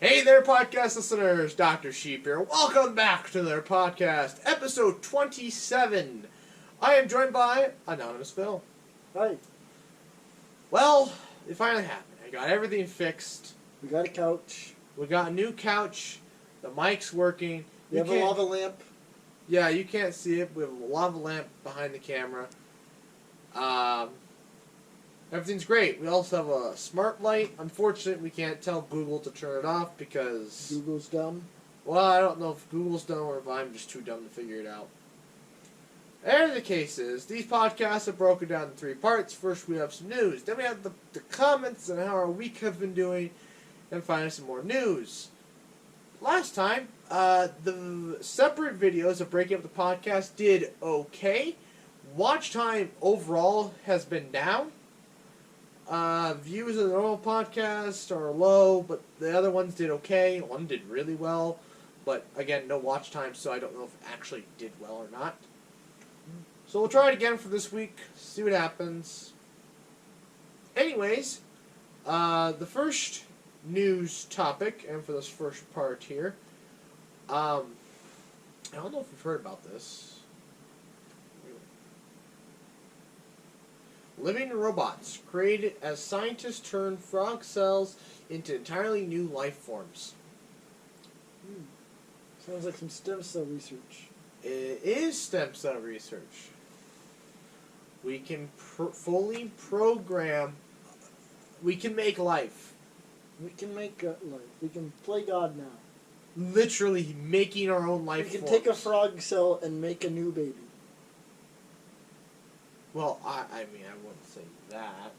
Hey there, podcast listeners. Dr. Sheep here. Welcome back to their podcast, episode 27. I am joined by Anonymous Phil. Hi. Well, it finally happened. I got everything fixed. We got a couch. We got a new couch. The mic's working. We have a lava lamp. Yeah, you can't see it. We have a lava lamp behind the camera. Everything's great. We also have a smart light. Unfortunately, we can't tell Google to turn it off because... Google's dumb? Well, I don't know if Google's dumb or if I'm just too dumb to figure it out. And the case is, these podcasts are broken down in 3 parts. First, we have some news. Then we have the comments on how our week have been doing. And finally, some more news. Last time, the separate videos of breaking up the podcast did okay. Watch time overall has been down. Views of the normal podcast are low, but the other ones did okay. One did really well, but again, no watch time, so I don't know if it actually did well or not. So we'll try it again for this week, see what happens. Anyways, the first news topic, and for this first part here, I don't know if you've heard about this. Living robots created as scientists turn frog cells into entirely new life forms. Sounds like some stem cell research. It is stem cell research. We can fully program. We can make life. We can make life. We can play God now. Literally making our own life We can forms. take a frog cell and make a new baby. Well, I mean, I wouldn't say that.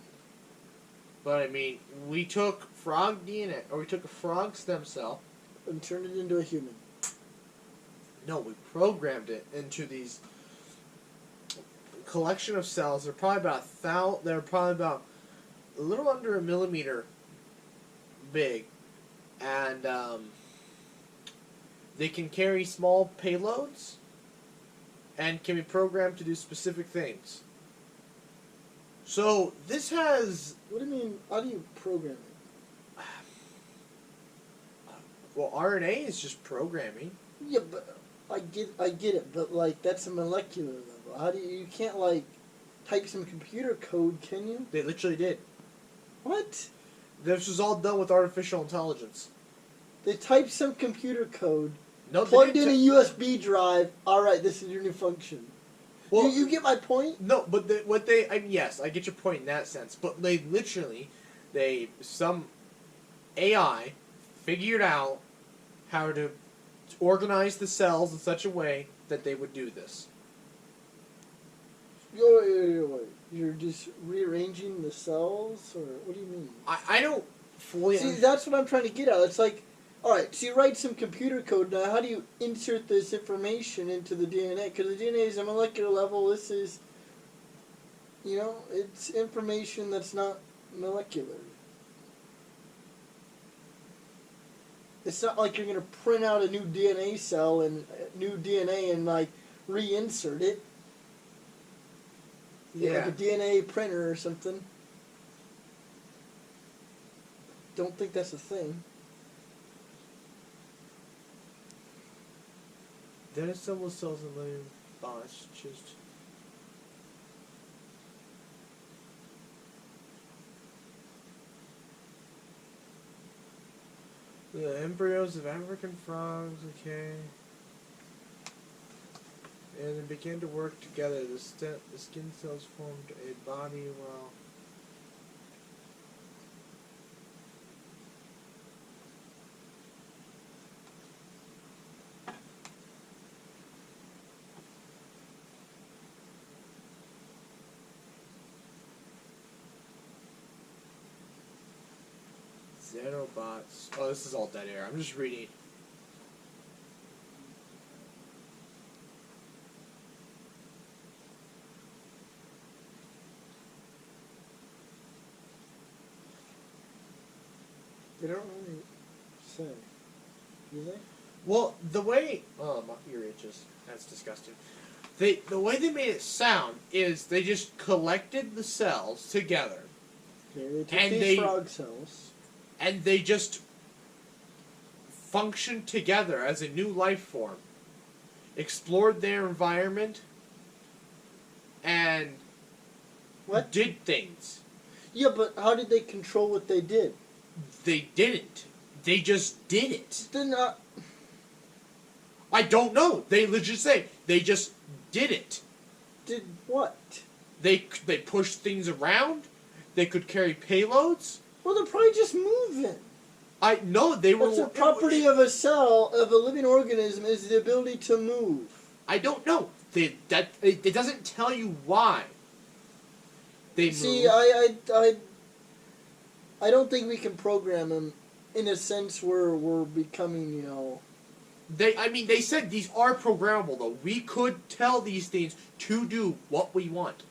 But I mean, we took frog DNA, or we took a frog stem cell. And turned it into a human. No, we programmed it into these collection of cells. They're probably about a little under a millimeter big, and they can carry small payloads, and can be programmed to do specific things. So this has... What do you mean? How do you program it? Well, RNA is just programming. Yeah, but I get it. But like that's a molecular level. How do you can't like type some computer code, can you? They literally did. What? This was all done with artificial intelligence. They typed some computer code, No, they plugged didn't in a USB drive. All right, this is your new function. Well, you get my point? No, but yes, I get your point in that sense. But some AI figured out how to organize the cells in such a way that they would do this. Wait. You're just rearranging the cells, or what do you mean? I don't fully... See, that's what I'm trying to get at. It's like, alright, so you write some computer code, now how do you insert this information into the DNA? Because the DNA is a molecular level, this is, it's information that's not molecular. It's not like you're going to print out a new DNA cell and new DNA and, like, reinsert it. You get, like a DNA printer or something. Don't think that's a thing. Then assemble cells in living bodies. Just... The embryos of African frogs, okay. And they began to work together. The skin cells formed a body while... Xenobots. Oh, this is all dead air. I'm just reading. They don't really say, do they? Well, the way... Oh, my ear itches. That's disgusting. The way they made it sound is they just collected the cells together. Okay, they took And these they- frog cells. And they just functioned together as a new life form, explored their environment, and What? did things. Yeah, but how did they control what they did? They didn't. They just did it. They're not. I don't know. They legit say they just did it. Did what? They pushed things around. They could carry payloads. Well, they're probably just moving. I know they were. What's the property of a cell, of a living organism, is the ability to move. I don't know. It doesn't tell you why. They See, move. I don't think we can program them in a sense where we're becoming, They said these are programmable though. We could tell these things to do what we want.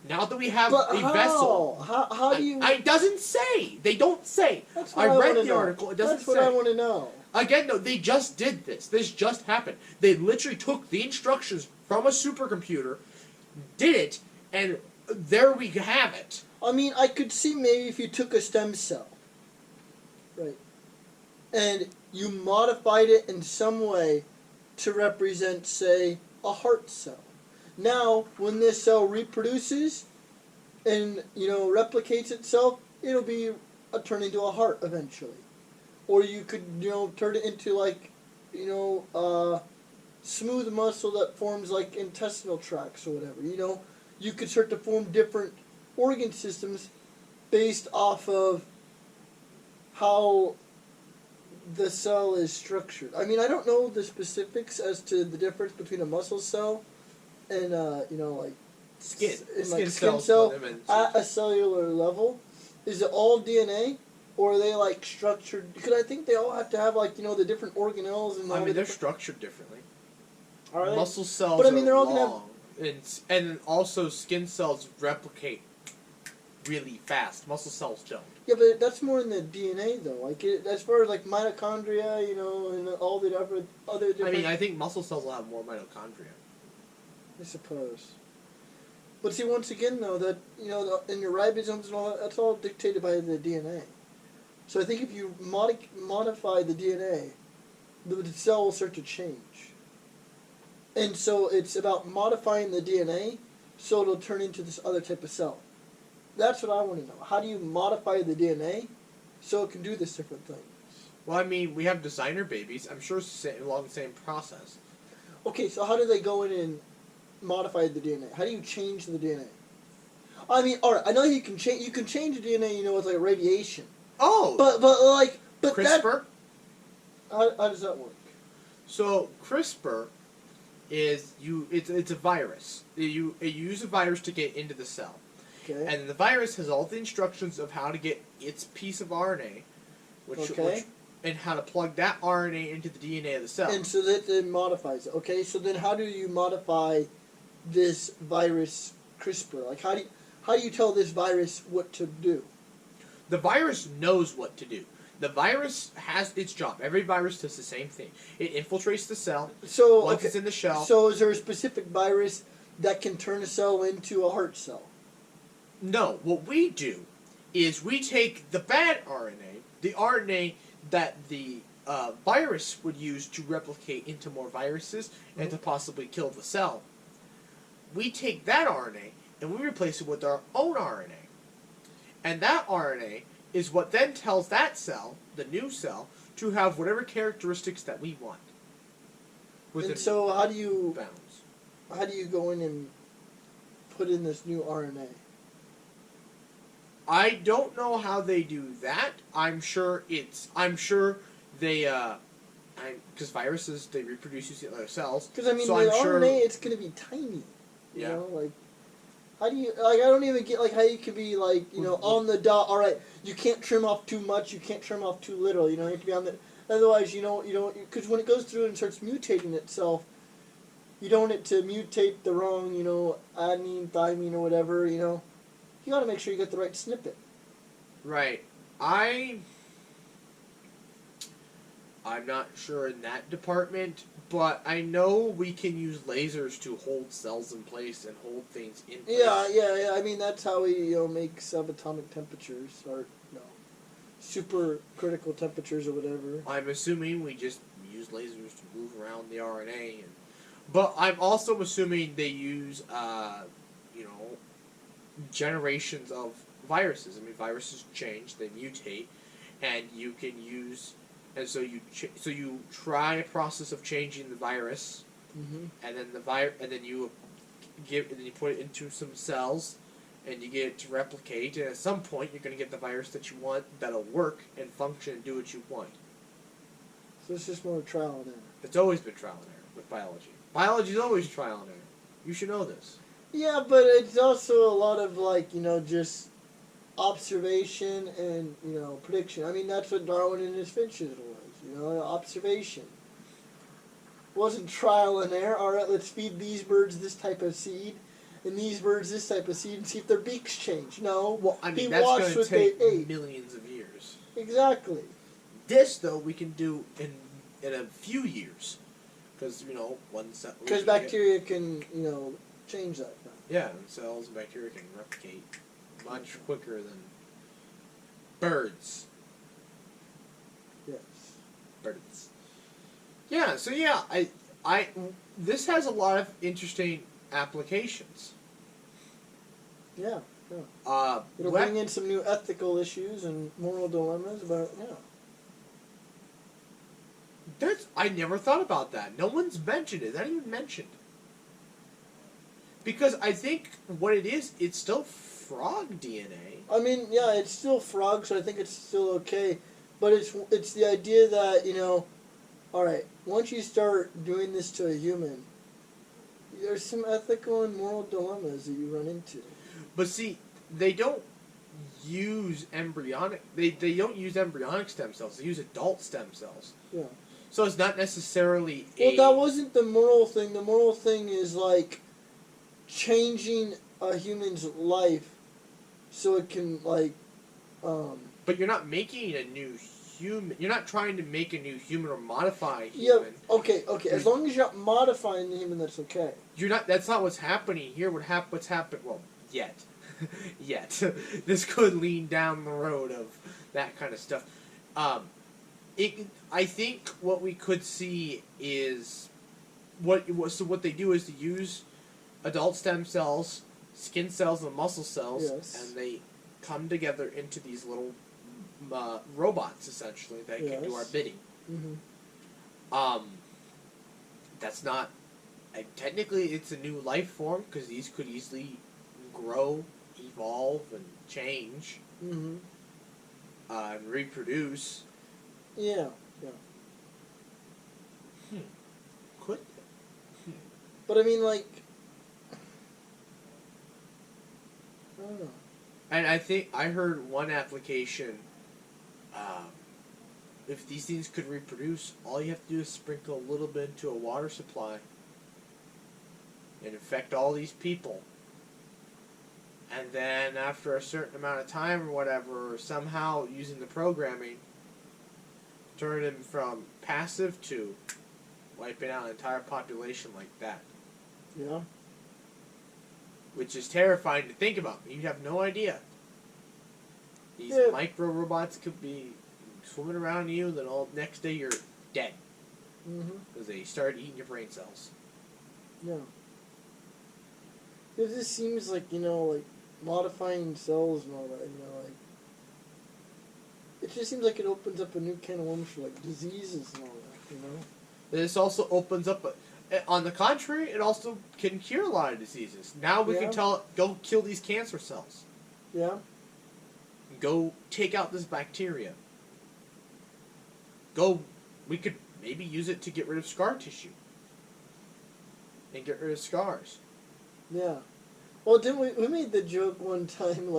Now that we have But a how? vessel. How do you... It doesn't say. They don't say. That's what I read wanna the know. article. It doesn't That's say. what I want to know. Again, no, they just did this. This just happened. They literally took the instructions from a supercomputer, did it, and there we have it. I mean, I could see maybe if you took a stem cell, right, and you modified it in some way to represent, say, a heart cell. Now, when this cell reproduces and, replicates itself, it'll be turn into a heart eventually. Or you could, turn it into, like, smooth muscle that forms, like, intestinal tracts or whatever. You could start to form different organ systems based off of how the cell is structured. I mean, I don't know the specifics as to the difference between a muscle cell and, like, Skin skin cells cell put them in. at a cellular level. Is it all DNA? Or are they, like, structured? Because I think they all have to have, like, the different organelles and all the they're different... structured differently. Are they? Muscle cells But, I mean, are they're all gonna long, and also skin cells replicate really fast. Muscle cells don't. Yeah, but that's more in the DNA, though. Like, as far as, like, mitochondria, and all the other different... I mean, I think muscle cells will have more mitochondria. I suppose. But see, once again, though, that, in your ribosomes and all that, that's all dictated by the DNA. So I think if you modify the DNA, the cell will start to change. And so it's about modifying the DNA so it'll turn into this other type of cell. That's what I want to know. How do you modify the DNA so it can do this different things? Well, I mean, we have designer babies. I'm sure it's along the same process. Okay, so how do they go in and modify the DNA? How do you change the DNA? I mean, all right, I know you can change the DNA, with like radiation. Oh, But CRISPR. How does that work? So CRISPR is it's a virus. You use a virus to get into the cell, Okay. and the virus has all the instructions of how to get its piece of RNA, and how to plug that RNA into the DNA of the cell. And so that then modifies it. Okay, so then how do you modify this virus CRISPR? Like how do you tell this virus what to do? The virus knows what to do. The virus has its job. Every virus does the same thing. It infiltrates the cell. So Once it's in the shell. So is there a specific virus that can turn a cell into a heart cell? No. What we do is we take the bad RNA, the RNA that the virus would use to replicate into more viruses and to possibly kill the cell. We take that RNA and we replace it with our own RNA. And that RNA is what then tells that cell, the new cell, to have whatever characteristics that we want. And so how do you bounds. go in and put in this new RNA? I don't know how they do that. I'm sure they because viruses, they reproduce using other cells. Because I mean, so the I'm sure, RNA, it's going to be tiny. Yeah. How do you, I don't even get, how you could be, on the dot, alright, you can't trim off too much, you can't trim off too little, you have to be on the, otherwise, because when it goes through and starts mutating itself, you don't want it to mutate the wrong, adenine, thymine, or whatever, you gotta make sure you get the right snippet. Right. I'm not sure in that department, but I know we can use lasers to hold cells in place and hold things in place. Yeah. I mean, that's how we, make subatomic temperatures, or, super critical temperatures or whatever. I'm assuming we just use lasers to move around the RNA, but I'm also assuming they use, generations of viruses. I mean, viruses change, they mutate, and you can use, and so you try a process of changing the virus, Mm-hmm. and then and then you put it into some cells, and you get it to replicate, and at some point you're going to get the virus that you want that'll work and function and do what you want. So it's just more trial and error. It's always been trial and error with biology. Biology's always trial and error. You should know this. Yeah, but it's also a lot of just observation and prediction. I mean, that's what Darwin and his finches was. Observation. It wasn't trial and error. All right, let's feed these birds this type of seed, and these birds this type of seed, and see if their beaks change. No, well, I mean, he that's watched going to what they take ate. millions of years. Exactly. This, though, we can do in a few years, because Because bacteria can change that. Yeah, and cells and bacteria can replicate much quicker than birds. Yes. Birds. Yeah, so yeah, I this has a lot of interesting applications. Yeah. It'll web- bring in some new ethical issues and moral dilemmas about I never thought about that. No one's mentioned it. Not even mentioned. Because I think what it is, it's still frog DNA. I mean, yeah, it's still frog, so I think it's still okay. But it's the idea that, all right, once you start doing this to a human, there's some ethical and moral dilemmas that you run into. But see, they don't use embryonic. They don't use embryonic stem cells. They use adult stem cells. Yeah. So it's not necessarily. Well, that wasn't the moral thing. The moral thing is changing a human's life so it can But you're not making a new human. You're not trying to make a new human or modify a yeah. human. Okay. As long as you're not modifying the human, that's okay. You're not. That's not what's happening here. What's happened? Well, yet. This could lean down the road of that kind of stuff. I think what we could see is what they do is to use adult stem cells, skin cells, and muscle cells, Yes. and they come together into these little robots, essentially, that can do Yes. our bidding. Mm-hmm. That's not... technically, it's a new life form, because these could easily grow, evolve, and change, Mm-hmm. and reproduce. Yeah. Could. But I mean, I don't know. And I think I heard one application, if these things could reproduce, all you have to do is sprinkle a little bit into a water supply and infect all these people. And then after a certain amount of time or whatever, somehow using the programming, turn them from passive to wiping out an entire population like that. Yeah. Which is terrifying to think about. You have no idea. These Yeah. micro robots could be swimming around you, and then next day you're dead Mm-hmm. because they started eating your brain cells. Yeah. It just seems like modifying cells and all that. It just seems like it opens up a new can of worms for diseases and all that. This also opens up. On the contrary, it also can cure a lot of diseases. Now we can tell it, go kill these cancer cells. Yeah. Go take out this bacteria. We could maybe use it to get rid of scar tissue. And get rid of scars. Yeah. Well, didn't we made the joke one time,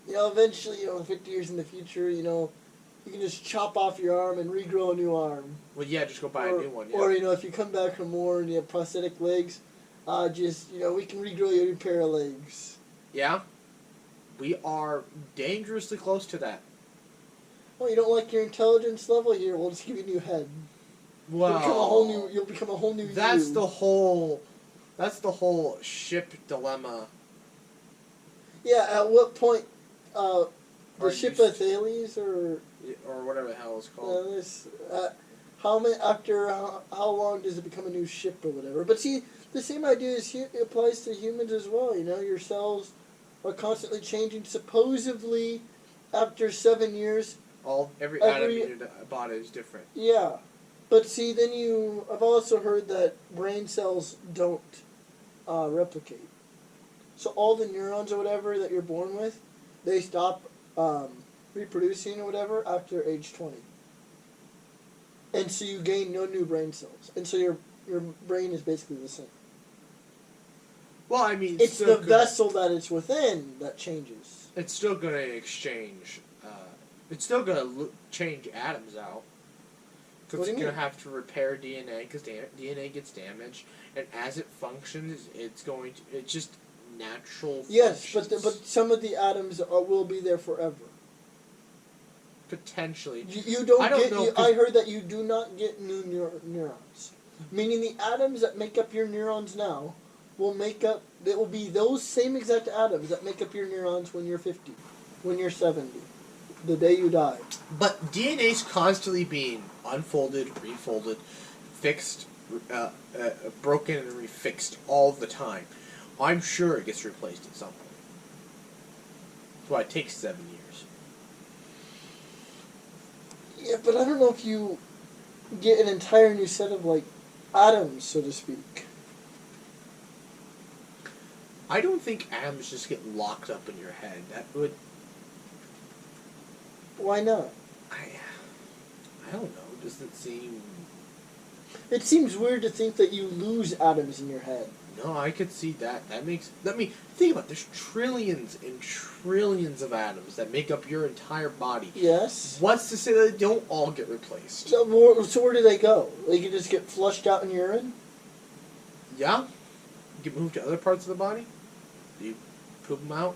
eventually, 50 years in the future, you can just chop off your arm and regrow a new arm. Well, yeah, just go buy a new one. Yeah. Or, if you come back from war and you have prosthetic legs, we can regrow you a new pair of legs. Yeah. We are dangerously close to that. Well, you don't like your intelligence level? Here, we'll just give you a new head. Well, You'll become a whole new That's you. the whole ship dilemma. Yeah, at what point, the Are ship you of Thales, or or whatever the hell it's called. How long does it become a new ship or whatever? But see, the same idea applies to humans as well. You know, your cells are constantly changing. Supposedly, after 7 years, Every atom in your body is different. yeah. But see, then I've also heard that brain cells don't replicate. So all the neurons or whatever that you're born with, they stop reproducing or whatever after age 20. And so you gain no new brain cells. And so your brain is basically the same. Well, I mean, It's the vessel that it's within that changes. It's still going to exchange. It's still going to change atoms out. Because it's going to have to repair DNA because DNA gets damaged, and as it functions, it's just natural. Yes, functions. but some of the atoms will be there forever. Potentially. You don't I don't know, I heard that you do not get new neurons. Meaning the atoms that make up your neurons now will be those same exact atoms that make up your neurons when you're 50, when you're 70, the day you die. But DNA's constantly being unfolded, refolded, fixed, broken, and refixed all the time. I'm sure it gets replaced at some point. That's why it takes 7 years. Yeah, but I don't know if you get an entire new set of, like, atoms, so to speak. I don't think atoms just get locked up in your head. That would... Why not? I don't know. Does it seem... It seems weird to think that you lose atoms in your head. No, I could see that. Think about it. There's trillions and trillions of atoms that make up your entire body. Yes. What's to say that they don't all get replaced? So where do they go? They can just get flushed out in urine? Yeah. You get moved to other parts of the body? You poop them out?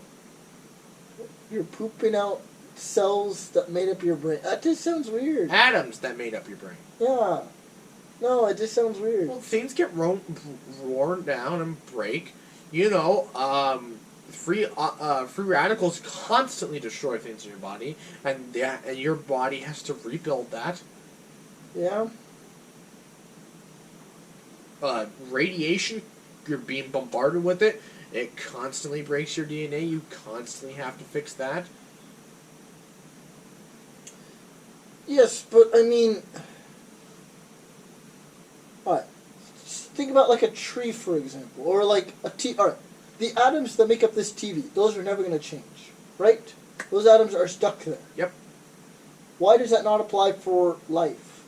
You're pooping out cells that made up your brain. That just sounds weird. Atoms that made up your brain. Yeah. No, it just sounds weird. Well, things get worn down and break. You know, free radicals constantly destroy things in your body, and your body has to rebuild that. Yeah. Radiation, you're being bombarded with it. It constantly breaks your DNA. You constantly have to fix that. Yes, but I mean... Alright. Think about like a tree, for example. Or like a Alright. The atoms that make up this TV, those are never going to change. Right? Those atoms are stuck there. Yep. Why does that not apply for life?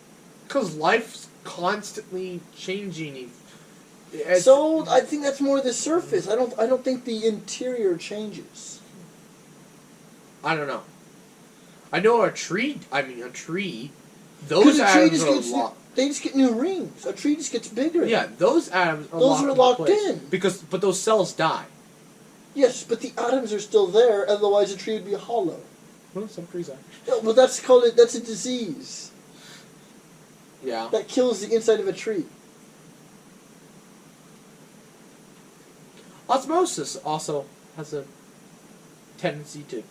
Because life's constantly changing. So I think that's more the surface. I don't think the interior changes. I don't know. I know a tree. Those atoms are locked. They just get new rings. A tree just gets bigger. Yeah, those atoms are those locked are locked in. in. But those cells die. Yes, but the atoms are still there. Otherwise, a tree would be hollow. Well, some trees are. No, well, that's a disease. Yeah. That kills the inside of a tree. Osmosis also has a tendency to...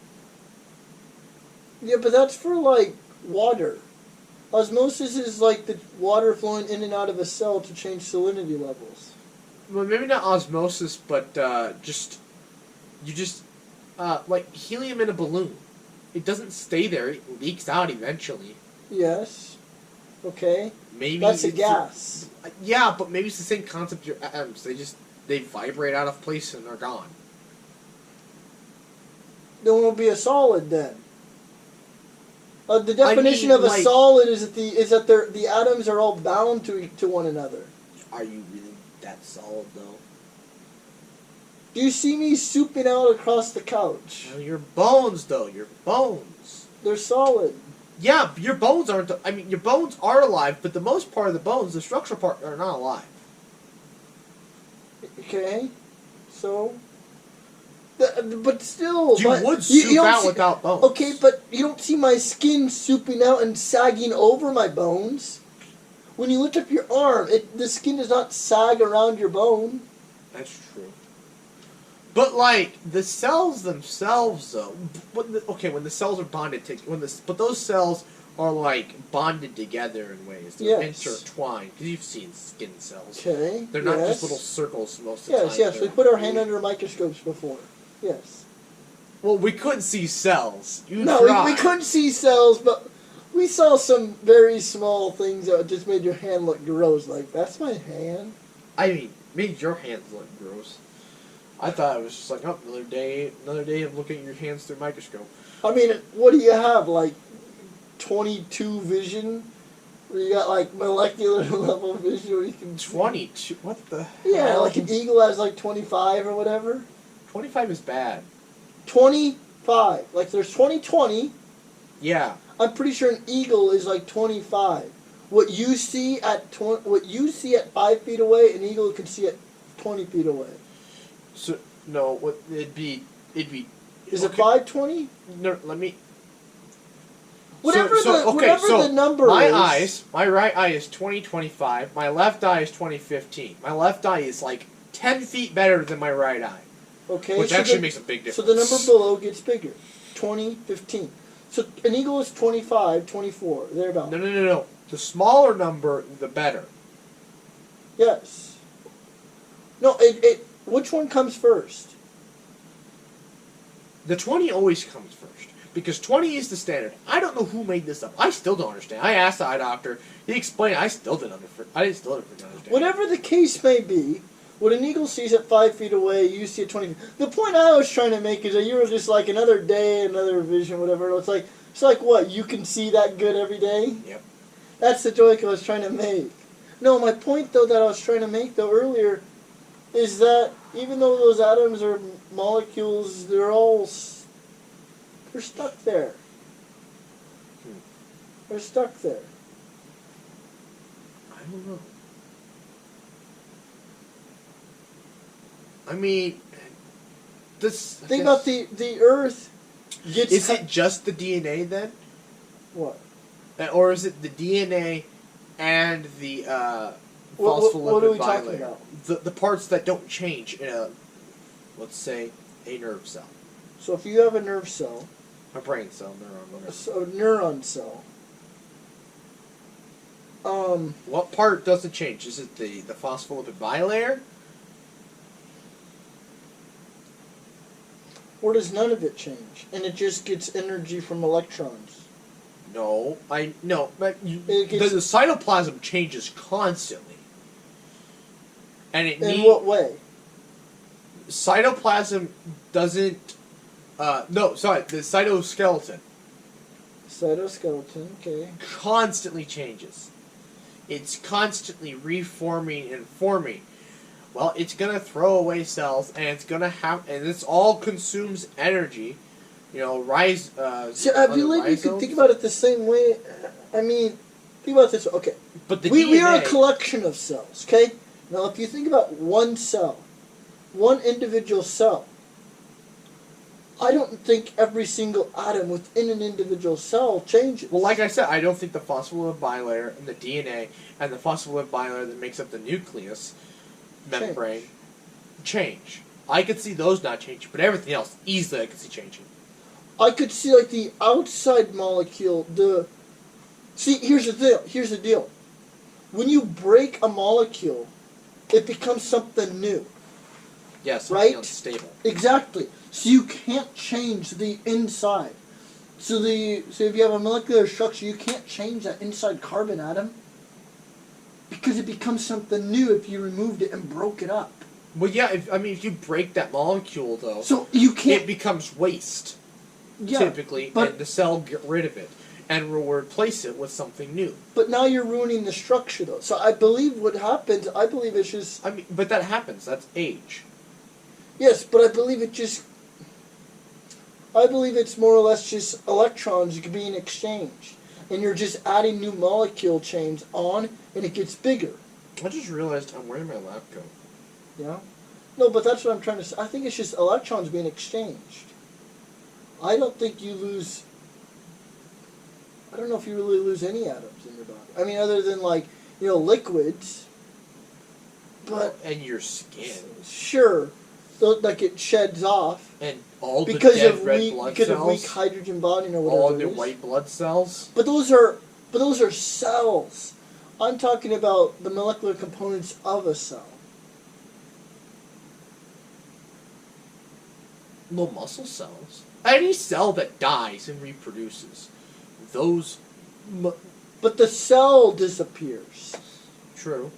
Yeah, but that's for, like, water. Osmosis is like the water flowing in and out of a cell to change salinity levels. Well, maybe not osmosis, but like helium in a balloon. It doesn't stay there. It leaks out eventually. Yes. Okay. Maybe that's a gas. Yeah, but maybe it's the same concept. Your atoms, they vibrate out of place and they're gone. Then it won't be a solid then. The definition of a solid is that the atoms are all bound to one another. Are you really that solid though? Do you see me souping out across the couch? Well, your bones though, your bones. They're solid. Yeah, your bones aren't. Your bones are alive, but the most part of the bones, the structural part, are not alive. Okay, so. But still, you would soup out without bones. Okay, but you don't see my skin souping out and sagging over my bones. When you lift up your arm, the skin does not sag around your bone. That's true. But like the cells themselves, though, when the cells are bonded but those cells are like bonded together in ways. They're intertwined. Because you've seen skin cells. Okay. They're not just little circles most of the time. Yes. We put our hand under microscopes before. Yes. Well, we couldn't see cells. We couldn't see cells, but we saw some very small things that just made your hand look gross. Like, that's my hand. I mean, made your hands look gross. I thought it was just like, oh, another day of looking at your hands through a microscope. I mean, what do you have? Like 22 vision? Where you got like molecular level vision where you can 22? What the hell? Yeah, like an eagle has like 25 or whatever. 25 is bad. 25. Like there's 20/20. Yeah. I'm pretty sure an eagle is like 25. What you see at 5 feet away, an eagle can see at 20 feet away. So no, what it'd be. Is it 5/20? No, let me. Whatever the number is. My right eye is 20/25. My left eye is 20/15. My left eye is like 10 feet better than my right eye. Okay. Which actually makes a big difference. So the number below gets bigger. 20/15. So an eagle is 25, 24, thereabouts. No. The smaller number, the better. Yes. No, which one comes first? The 20 always comes first. Because 20 is the standard. I don't know who made this up. I still don't understand. I asked the eye doctor. He explained. I still didn't understand. Whatever the case may be, what an eagle sees at 5 feet away, you see at 20 feet. The point I was trying to make is that you were just like another day, another vision, whatever. It's like what? You can see that good every day? Yep. That's the joke I was trying to make. No, my point, though, that I was trying to make, though, earlier, is that even though those atoms are molecules, they're stuck there. They're stuck there. I don't know. I mean, Think about the Earth gets... Is it just the DNA, then? What? Or is it the DNA and the What are we phospholipid talking bilayer? about? The parts that don't change in let's say, a nerve cell. So if you have a nerve cell... A brain cell, neuron, whatever. So a neuron cell. What part doesn't change? Is it the phospholipid bilayer? Or does none of it change? And it just gets energy from electrons? No, but the cytoplasm changes constantly. And it in what way? Cytoplasm doesn't... the cytoskeleton. Cytoskeleton, okay. Constantly changes. It's constantly reforming and forming. Well, it's gonna throw away cells, and and this all consumes energy. See, I believe you could think about it the same way. I mean, think about it this way. Okay, but we are a collection of cells. Okay, now if you think about one cell, one individual cell, I don't think every single atom within an individual cell changes. Well, like I said, I don't think the phospholipid bilayer and the DNA and the phospholipid bilayer that makes up the nucleus membrane change. I could see those not changing, but everything else easily I could see changing. I could see like the outside molecule. Here's the deal. When you break a molecule, it becomes something new. Yes, right? Unstable. Exactly. So you can't change the inside. So if you have a molecular structure, you can't change that inside carbon atom because it becomes something new if you removed it and broke it up. Well, yeah. If you break that molecule, though, so you can't. It becomes waste. Yeah, typically, and the cell get rid of it and will replace it with something new. But now you're ruining the structure, though. So I believe what happens. I believe it's just. But that happens. That's age. Yes, but I believe I believe it's more or less just electrons being exchanged, and you're just adding new molecule chains on, and it gets bigger. I just realized I'm wearing my lab coat. Yeah. No, but that's what I'm trying to say. I think it's just electrons being exchanged. I don't think you lose... I don't know if you really lose any atoms in your body. I mean, other than, liquids. But... And your skin. Sure. like it sheds off And all the because dead of red blood because cells, of weak hydrogen bonding or whatever. all it the is. white blood cells. But those are cells. I'm talking about the molecular components of a cell. No, muscle cells. Any cell that dies and reproduces, those. But the cell disappears. True.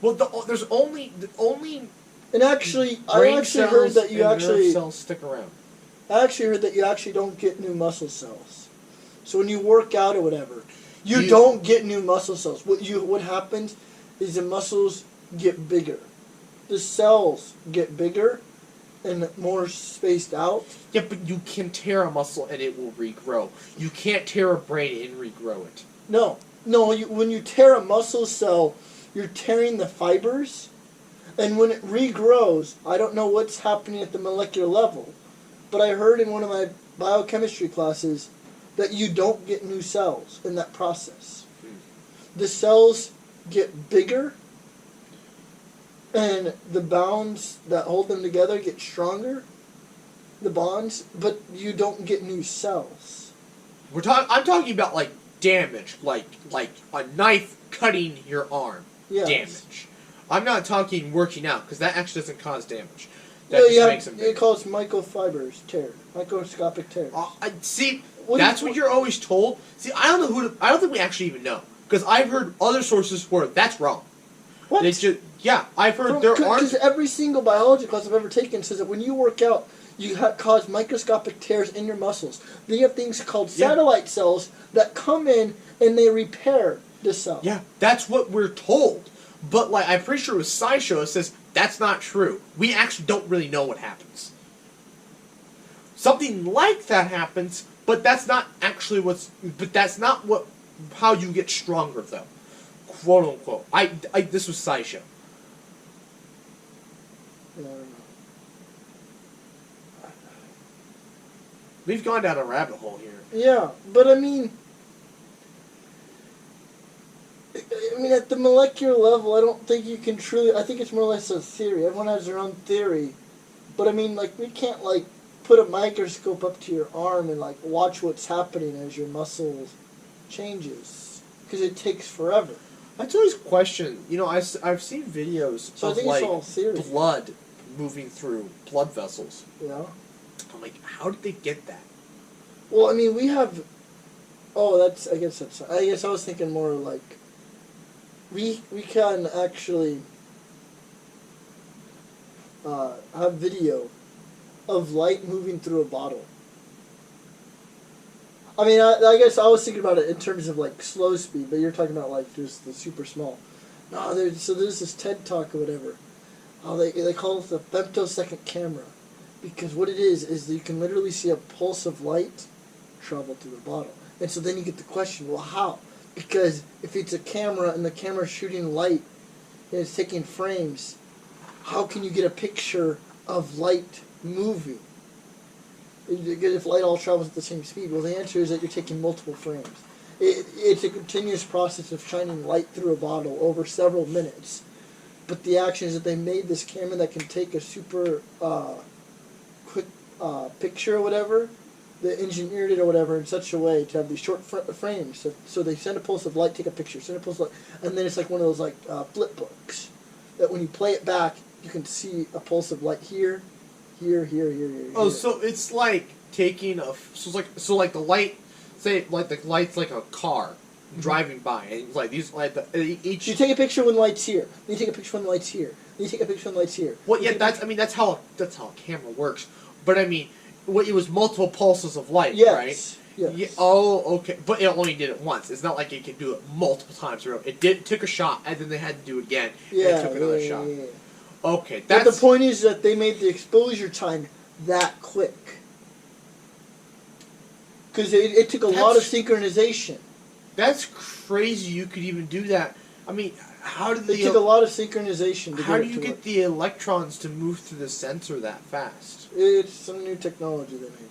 Well, there's only And actually, I brain actually cells heard that you and actually. nerve cells stick around. I actually heard that you actually don't get new muscle cells. So when you work out or whatever, you don't get new muscle cells. What happens is the muscles get bigger. The cells get bigger and more spaced out. Yeah, but you can tear a muscle and it will regrow. You can't tear a brain and regrow it. No. When you tear a muscle cell, you're tearing the fibers. And when it regrows, I don't know what's happening at the molecular level, but I heard in one of my biochemistry classes that you don't get new cells in that process. The cells get bigger, and the bonds that hold them together get stronger, the bonds, but you don't get new cells. I'm talking about like damage, like a knife cutting your arm. Yes. Damage. I'm not talking working out because that actually doesn't cause damage. That No, just makes them bigger. it calls microfibers tear, microscopic tears. See, that's what you're always told. See, I don't know I don't think we actually even know because I've heard other sources where that's wrong. What? I've heard there aren't. Because every single biology class I've ever taken says that when you work out, you cause microscopic tears in your muscles. Then you have things called satellite cells that come in and they repair the cell. Yeah, that's what we're told. But like, I'm pretty sure with SciShow it says that's not true. We actually don't really know what happens. Something like that happens, but that's not actually how you get stronger though, quote unquote. This was SciShow. I don't know. We've gone down a rabbit hole here. Yeah, but I mean, at the molecular level, I don't think you can truly. I think it's more or less a theory. Everyone has their own theory, but I mean, like, we can't like put a microscope up to your arm and like watch what's happening as your muscles changes because it takes forever. That's always a question. You know, I've seen videos So I of think like it's all theory. blood moving through blood vessels. Yeah. I'm like, how did they get that? Well, I mean, we have. Oh, I guess I was thinking more like. We can actually have video of light moving through a bottle. I mean, I guess I was thinking about it in terms of like slow speed, but you're talking about like just the super small. No, there's this TED Talk or whatever. Oh, they call it the femtosecond camera, because what it is that you can literally see a pulse of light travel through the bottle, and so then you get the question, well, how? Because if it's a camera and the camera's shooting light and it's taking frames, how can you get a picture of light moving? If light all travels at the same speed, well, the answer is that you're taking multiple frames. It's a continuous process of shining light through a bottle over several minutes. But the action is that they made this camera that can take a super quick picture or whatever. They engineered it or whatever in such a way to have these short frames. So they send a pulse of light, take a picture, send a pulse of light, and then it's like one of those like flip books that when you play it back, you can see a pulse of light here. Oh, so it's like taking so like the light, say like the light's like a car driving by, and it's like these like each. You take a picture when the light's here. Then you take a picture when the light's here. Then you take a picture when the light's here. Well, yeah, that's how a camera works. But I mean, it was multiple pulses of light, right? Yes. Yeah, oh, okay. But it only did it once. It's not like it could do it multiple times. It took a shot, and then they had to do it again, and it took another shot. Yeah. Okay, But the point is that they made the exposure time that quick. Because it took a lot of synchronization. That's crazy you could even do that. I mean, how did It took a lot of synchronization to How get do it you to get work. the electrons to move through the sensor that fast? It's some new technology they made.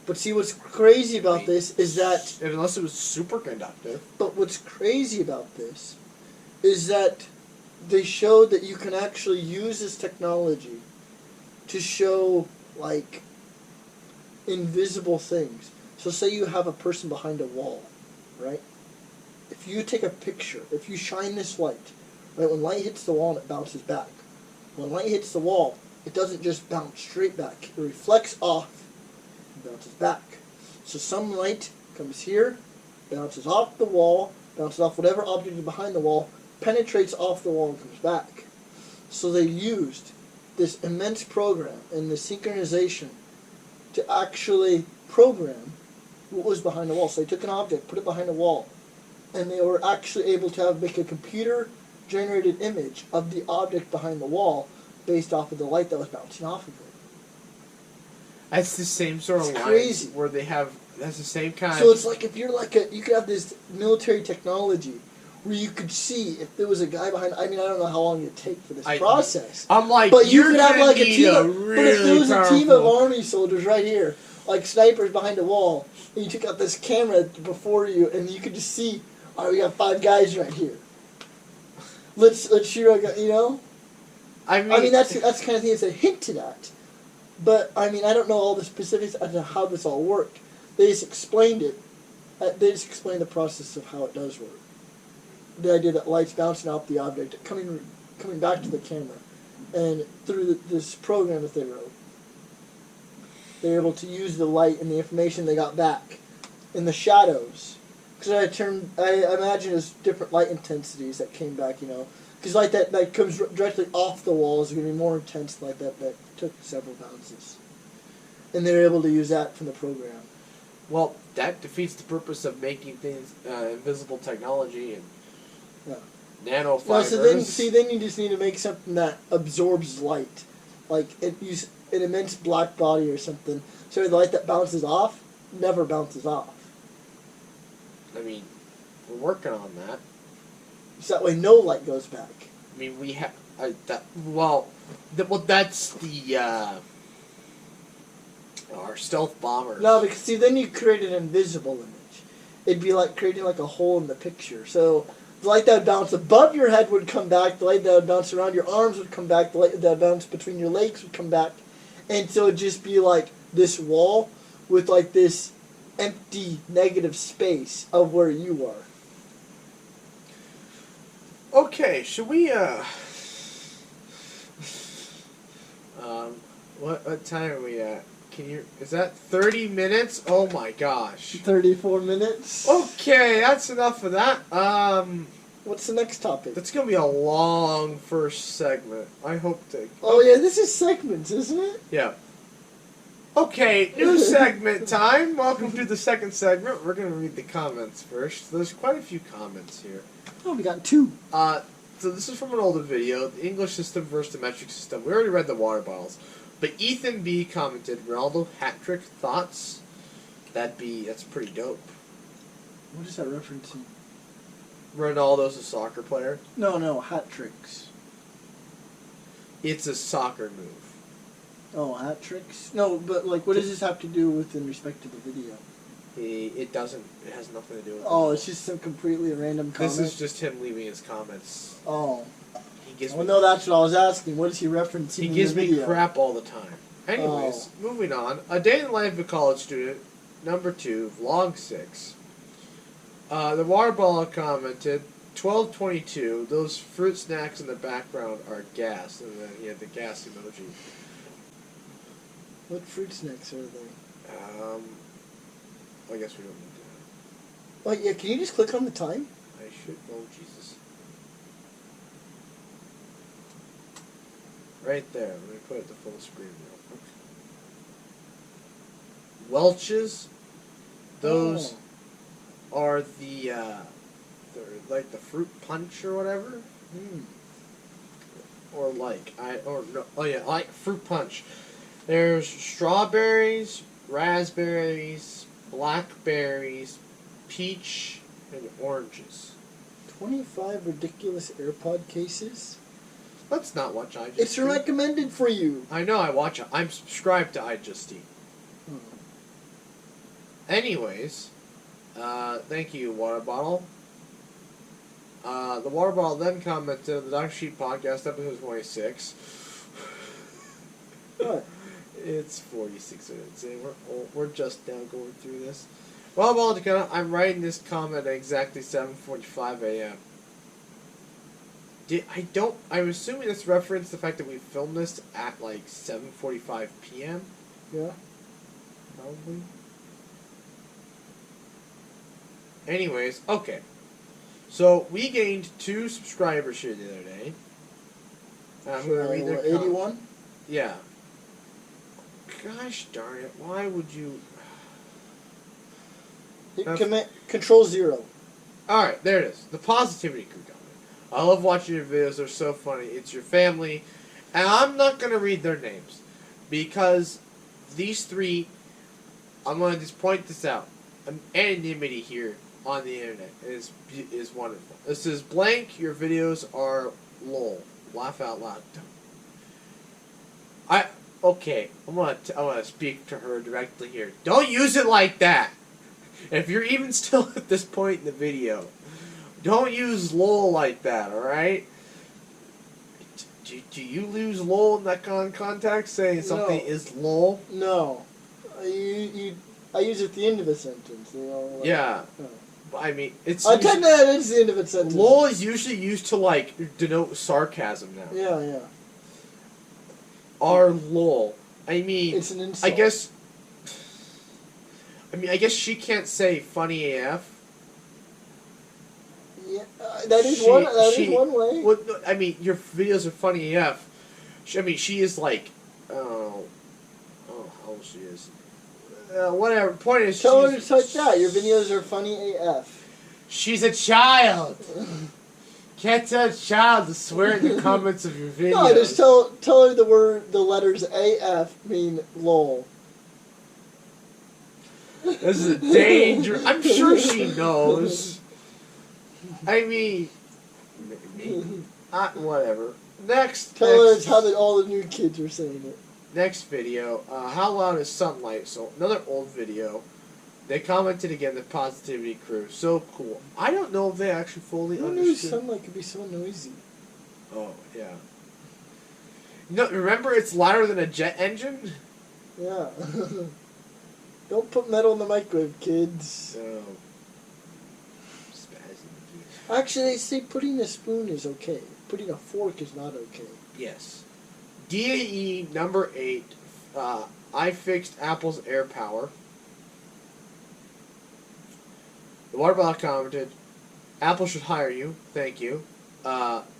But see, what's crazy about this is that... Unless it was superconductive. But what's crazy about this is that they showed that you can actually use this technology to show, like, invisible things. So say you have a person behind a wall, right? If you take a picture, if you shine this light, right, when light hits the wall, it bounces back. When light hits the wall, it doesn't just bounce straight back. It reflects off and bounces back. So some light comes here, bounces off the wall, bounces off whatever object is behind the wall, penetrates off the wall and comes back. So they used this immense program and the synchronization to actually program what was behind the wall. So they took an object, put it behind a wall, and they were actually able to make a computer-generated image of the object behind the wall based off of the light that was bouncing off of it. That's the same sort of It's line crazy. where they have. That's the same kind. So it's like if you're like you could have this military technology where you could see if there was a guy behind. I mean, I don't know how long it'd take for this process. I'm like, But you you're could have gonna like a need team. a But if there really was a team of powerful- army soldiers right here, like snipers behind a wall, and you took out this camera before you, and you could just see, all right, we got 5 guys right here. Let's shoot our guy, you know. I mean, That's the kind of thing it's a hint to that. But I mean, I don't know all the specifics as to how this all worked. They just explained it. They just explained the process of how it does work. The idea that light's bouncing off the object, coming back to the camera, and through this program that they wrote, they're able to use the light and the information they got back in the shadows. Because I imagine there's different light intensities that came back, you know. Because light that comes directly off the wall is going to be more intense than light that took several bounces. And they're able to use that from the program. well, that defeats the purpose of making things invisible technology and nanofibers. No, so then you just need to make something that absorbs light, like use an immense black body or something, so the light that bounces off never bounces off. I mean, we're working on that. So that way, no light goes back. I mean, we have that's the our stealth bombers. No, because see, then you create an invisible image. It'd be like creating like a hole in the picture. So the light that would bounce above your head would come back. The light that would bounce around your arms would come back. The light that would bounce between your legs would come back. And so it'd just be like this wall with like this empty negative space of where you are. Okay, should we what time are we at? Is that 30 minutes? Oh my gosh. 34 minutes. Okay, that's enough of that. What's the next topic? That's gonna be a long first segment. I hope to. Oh yeah, this is segments, isn't it? Yeah. Okay, new segment time. Welcome to the second segment. We're gonna read the comments first. There's quite a few comments here. Oh, we got 2. So this is from an older video, the English system versus the metric system. We already read the water bottles. But Ethan B commented, Ronaldo hat-trick thoughts? That's pretty dope. What is that referencing? Ronaldo's a soccer player. No, hat tricks. It's a soccer move. Oh, hat tricks? No, but like, what does this have to do with in respect to the video? It has nothing to do with Oh, it. it's just some completely random comment? This is just him leaving his comments. Oh. He gives Well, me, no, that's what I was asking. What is he referencing he in gives the me video? crap all the time. Anyways, moving on. A Day in the Life of a College Student, number 2, vlog 6. The water bottle commented, 12:22. Those fruit snacks in the background are gas, and then he had the gas emoji. What fruit snacks are they? I guess we don't need to. Oh, yeah, can you just click on the time? I should. Oh Jesus! Right there. Let me put it to full screen real quick. Welch's. Those are they're like the fruit punch or whatever. Or like fruit punch. There's strawberries, raspberries, blackberries, peach, and oranges. 25 ridiculous AirPod cases? Let's not watch I Just It's Eat. recommended for you. I know I watch it. I'm subscribed to I Just Eat. Anyways, thank you, water bottle. The water bottle then commented on the Dr. Sheep podcast, episode 26. What? It's 46 minutes in. We're just now going through this. Water bottle Dakota, I'm writing this comment at exactly 7:45 a.m. I'm assuming this referenced the fact that we filmed this at like 7:45 p.m. Yeah. Probably. Anyways, okay. So we gained 2 subscribers here the other day. I'm gonna read their 81? Yeah. Gosh darn it! Why would you? Hit Control 0. All right, there it is. The positivity crew comment. I love watching your videos. They're so funny. It's your family, and I'm not gonna read their names because these 3. I'm gonna just point this out. Anonymity here on the internet is wonderful. This is blank. Your videos are lol. Laugh out loud. Okay, I'm gonna speak to her directly here. Don't use it like that. If you're even still at this point in the video, don't use lol like that. All right? Do you lose lol in that context? Saying something is lol? No, I use it at the end of a sentence. You know. Like, Yeah. I mean, it's. Technically, it's the end of a sentence. Lol is usually used to like denote sarcasm now. Yeah, yeah. Our lol. I mean, it's an insult. I guess she can't say funny AF. Yeah, that is one way. Well, no, I mean, your videos are funny AF. She is like, how old she is. Whatever. Point is, tell her to touch that. Your videos are funny AF. She's a child. Can't tell a child to swear in the comments of your videos. No, just tell her the letters AF mean lol. This is a danger. I'm sure she knows. I mean, whatever. Next. Tell her it's how all the new kids are saying it. Next video. How loud is sunlight? So another old video. They commented again, the positivity crew. So cool. I don't know if they actually fully Who knew understood. sunlight could be so noisy? Oh, yeah. No, remember it's louder than a jet engine? Yeah. Don't put metal in the microwave, kids. Oh. Actually, they say putting a spoon is okay. Putting a fork is not okay. Yes. DAE number 8. I fixed Apple's Air Power. The water bottle commented, Apple should hire you. Thank you.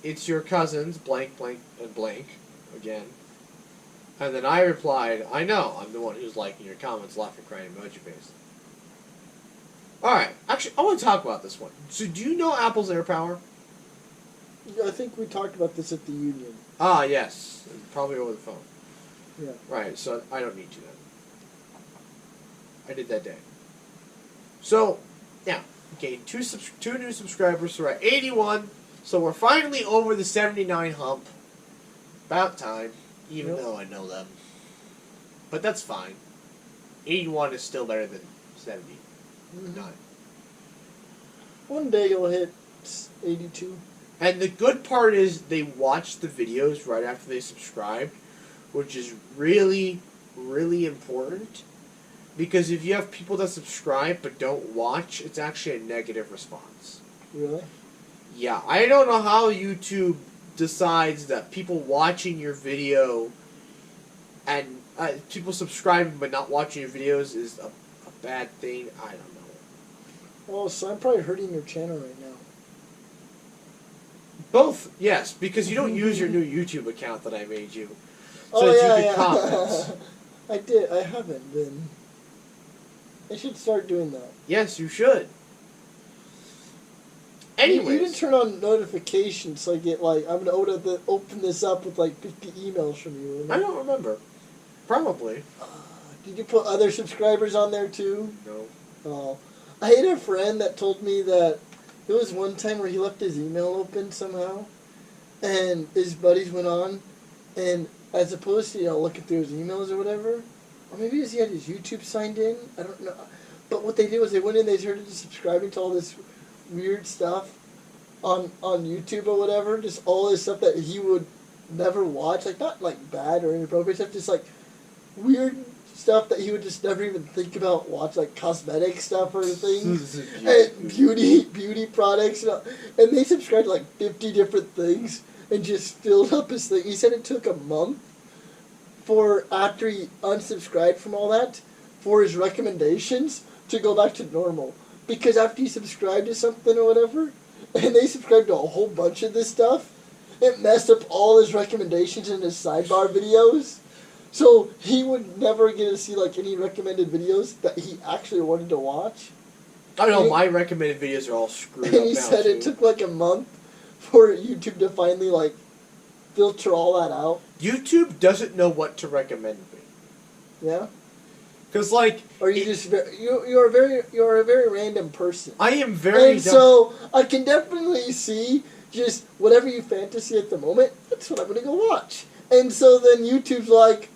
It's your cousins, blank, blank, and blank. Again. And then I replied, I know. I'm the one who's liking your comments, laughing, crying, emoji face. Alright. Actually, I want to talk about this one. So, do you know Apple's Air Power? I think we talked about this at the union. Ah, yes. Probably over the phone. Yeah. Right, so I don't need to then. I did that day. So, now, gained two new subscribers, so we're at 81. So we're finally over the 79 hump. About time, even though I know them. But that's fine. 81 is still better than 79. One day you'll hit 82. And the good part is they watch the videos right after they subscribe, which is really, really important. Because if you have people that subscribe but don't watch, it's actually a negative response. Really? Yeah, I don't know how YouTube decides that people watching your video and people subscribing but not watching your videos is a bad thing. I don't know. Oh, so I'm probably hurting your channel right now. Both, yes, because you don't use your new YouTube account that I made you. So Oh, that yeah, you can comment. I did. I haven't been. I should start doing that. Yes, you should. Anyways. You can turn on notifications so I get, like, I'm going to open this up with, like, 50 emails from you. I don't remember. Probably. Did you put other subscribers on there, too? No. Oh. I had a friend that told me that there was one time where he left his email open somehow, and his buddies went on, and as opposed to, looking through his emails or whatever, or maybe he had his YouTube signed in, I don't know. But what they did was they went in, they started subscribing to all this weird stuff, on YouTube or whatever, just all this stuff that he would never watch, like not like bad or inappropriate stuff, just like weird stuff that he would just never even think about watch, like cosmetic stuff or things, and beauty products, and they subscribed to like 50 different things and just filled up his thing. He said it took a month for after he unsubscribed from all that for his recommendations to go back to normal, because after he subscribed to something or whatever, and they subscribed to a whole bunch of this stuff, it messed up all his recommendations in his sidebar videos. So he would never get to see like any recommended videos that he actually wanted to watch. I know my recommended videos are all screwed up And he now, said too. it took like a month for YouTube to finally like filter all that out. YouTube doesn't know what to recommend me. Yeah. Because, like... Or you just you're a very random person. I am very... And so I can definitely see just whatever you fantasy at the moment. That's what I'm gonna go watch. And so then YouTube's like,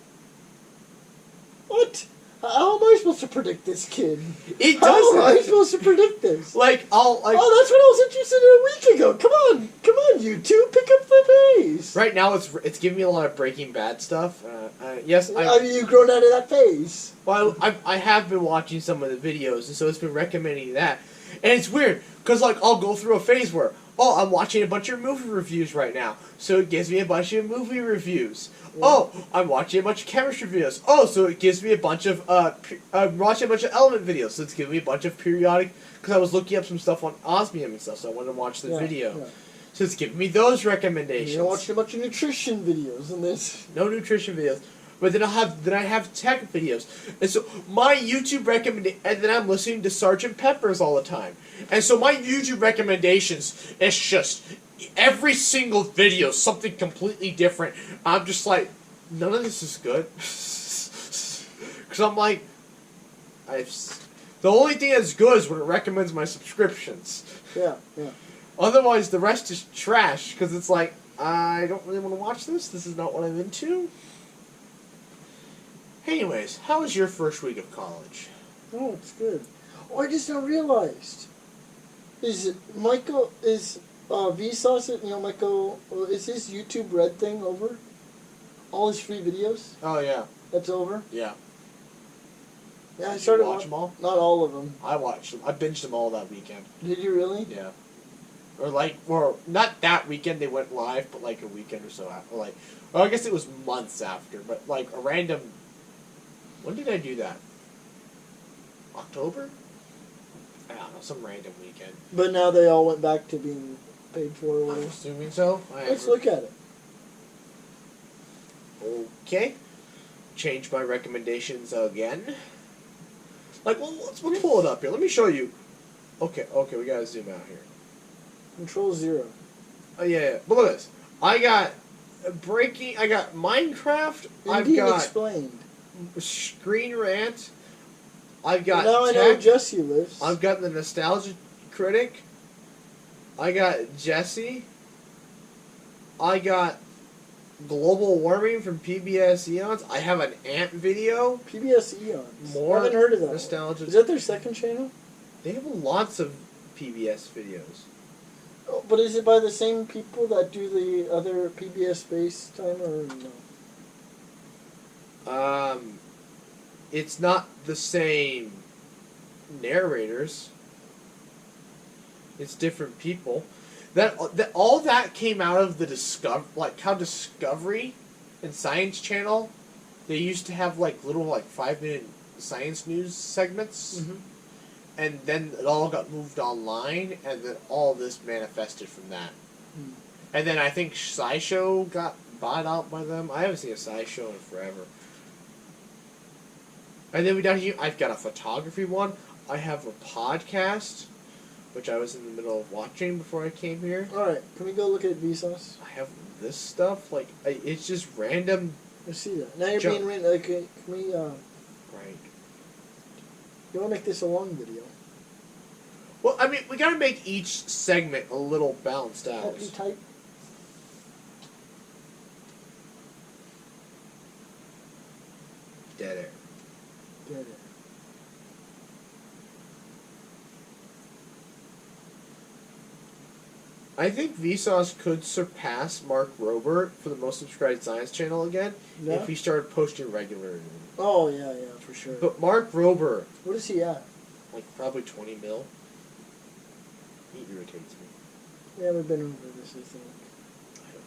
what? How am I supposed to predict this kid? It How am I doesn't. supposed to predict this? Like, I'll... Like, Oh, that's what I was interested in a week ago. Come on, YouTube, pick up the pace. right now, it's giving me a lot of Breaking Bad stuff. Yes, Have you grown out of that phase? Well, I have been watching some of the videos, and so it's been recommending that. And it's weird, because, like, I'll go through a phase where, oh, I'm watching a bunch of movie reviews right now, so it gives me a bunch of movie reviews. Yeah. Oh, I'm watching a bunch of chemistry videos. Oh, so it gives me a bunch of, I'm watching a bunch of element videos, so it's giving me a bunch of periodic, because I was looking up some stuff on osmium and stuff, so I wanted to watch the video. Yeah. So it's giving me those recommendations. You're watching a bunch of nutrition videos and this. No nutrition videos. But then I have tech videos. And so my YouTube recommendation, and then I'm listening to Sgt. Pepper's all the time. And so my YouTube recommendations, it's just every single video, something completely different. I'm just like, none of this is good. Because I'm like, the only thing that's good is when it recommends my subscriptions. Yeah. Otherwise, the rest is trash. Because it's like, I don't really want to watch this. This is not what I'm into. Anyways, how was your first week of college? Oh, it's good. Oh, I just now realized. Is Vsauce, Michael, is his YouTube Red thing over? All his free videos? Oh, yeah. That's over? Yeah. Yeah, I Did started you watch them all? Not all of them. I watched them. I binged them all that weekend. Did you really? Yeah. Or not that weekend they went live, but like a weekend or so after. Well, I guess it was months after, but like a random... When did I do that? October? I don't know, some random weekend. But now they all went back to being paid for or I'm whatever. assuming so. Let's look at it. Okay. Change my recommendations again. Like, well, let's pull it up here. Let me show you. Okay, we gotta zoom out here. Control 0. Oh, yeah. But look at this. I got I got Minecraft. I've Indeed got Explained. Screen Rant. I've got Now I know where Jesse lives. I've got the Nostalgia Critic. I got Jesse. I got Global Warming from PBS Eons. I have an Ant video. PBS Eons. More I haven't heard of that. Nostalgia. Is that their second channel? They have lots of PBS videos. Oh, but is it by the same people that do the other PBS Space Time or no? It's not the same narrators. It's different people. That all that came out of the how Discovery and Science Channel, they used to have like little 5-minute science news segments, and then it all got moved online, and then all this manifested from that. And then I think SciShow got bought out by them. I haven't seen a SciShow in forever. And then down here, I've got a photography one. I have a podcast, which I was in the middle of watching before I came here. Alright, can we go look at Vsauce? I have this stuff. It's just random. Let's see that. Now you're Jump. being random. Okay, can we, Right. you want to make this a long video? Well, I mean, we gotta make each segment a little balanced out. Help you type? Dead air. Get it. I think Vsauce could surpass Mark Rober for the most subscribed Science Channel again Yeah. if he started posting regularly. Oh yeah, for sure. But Mark Rober, What is he at? like probably 20 mil. He irritates me. Yeah, we've been over this, I think. I don't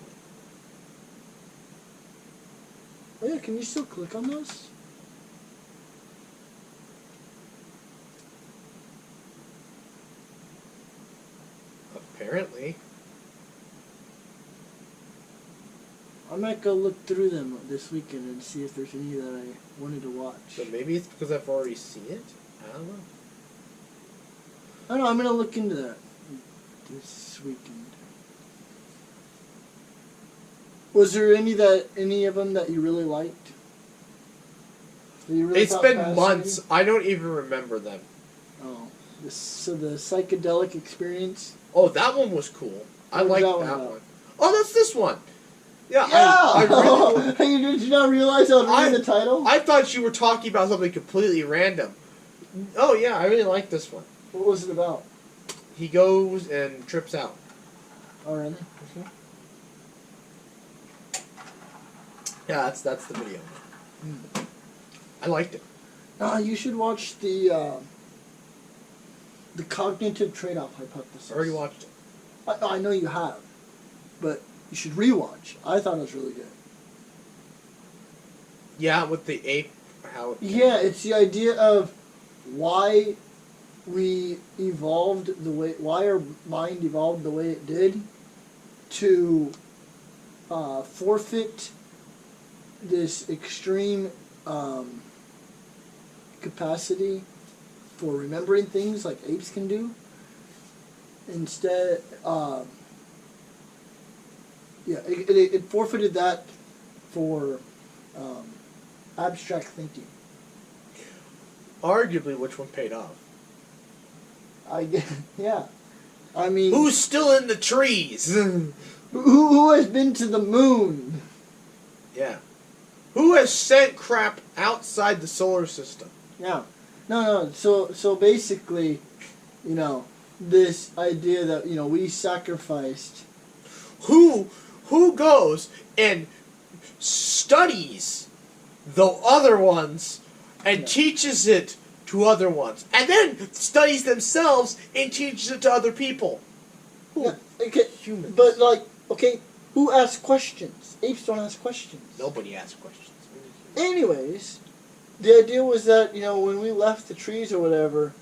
know. Oh yeah, can you still click on those? Apparently. I might go look through them this weekend and see if there's any that I wanted to watch. But maybe it's because I've already seen it. I don't know. I don't know, I'm gonna look into that this weekend. Was there any of them that you really liked? That you really It's thought been fascinating? months. I don't even remember them. Oh, so the psychedelic experience. Oh, that one was cool. I What was liked that one that about? one. Oh, that's this one. Yeah, Yeah. I really. Did you not realize I was reading the title? I thought you were talking about something completely random. Oh yeah, I really like this one. What was it about? He goes and trips out. Oh really? Yeah, that's the video. I liked it. You should watch the cognitive trade-off hypothesis. I already watched it. I know you have, but you should rewatch. I thought it was really good. Yeah, with the ape. How? Yeah, it's the idea of why we evolved why our mind evolved the way it did to forfeit this extreme capacity for remembering things like apes can do. Instead, it forfeited that for abstract thinking. Arguably, which one paid off? Yeah. I mean, Who's still in the trees? who has been to the moon? Yeah. Who has sent crap outside the solar system? Yeah. No. So basically, this idea that we sacrificed. Who goes and studies the other ones and teaches it to other ones, and then studies themselves and teaches it to other people? Who? Yeah, okay, Humans. but who asks questions? Apes don't ask questions. Nobody asks questions. Anyways, the idea was that, when we left the trees or whatever,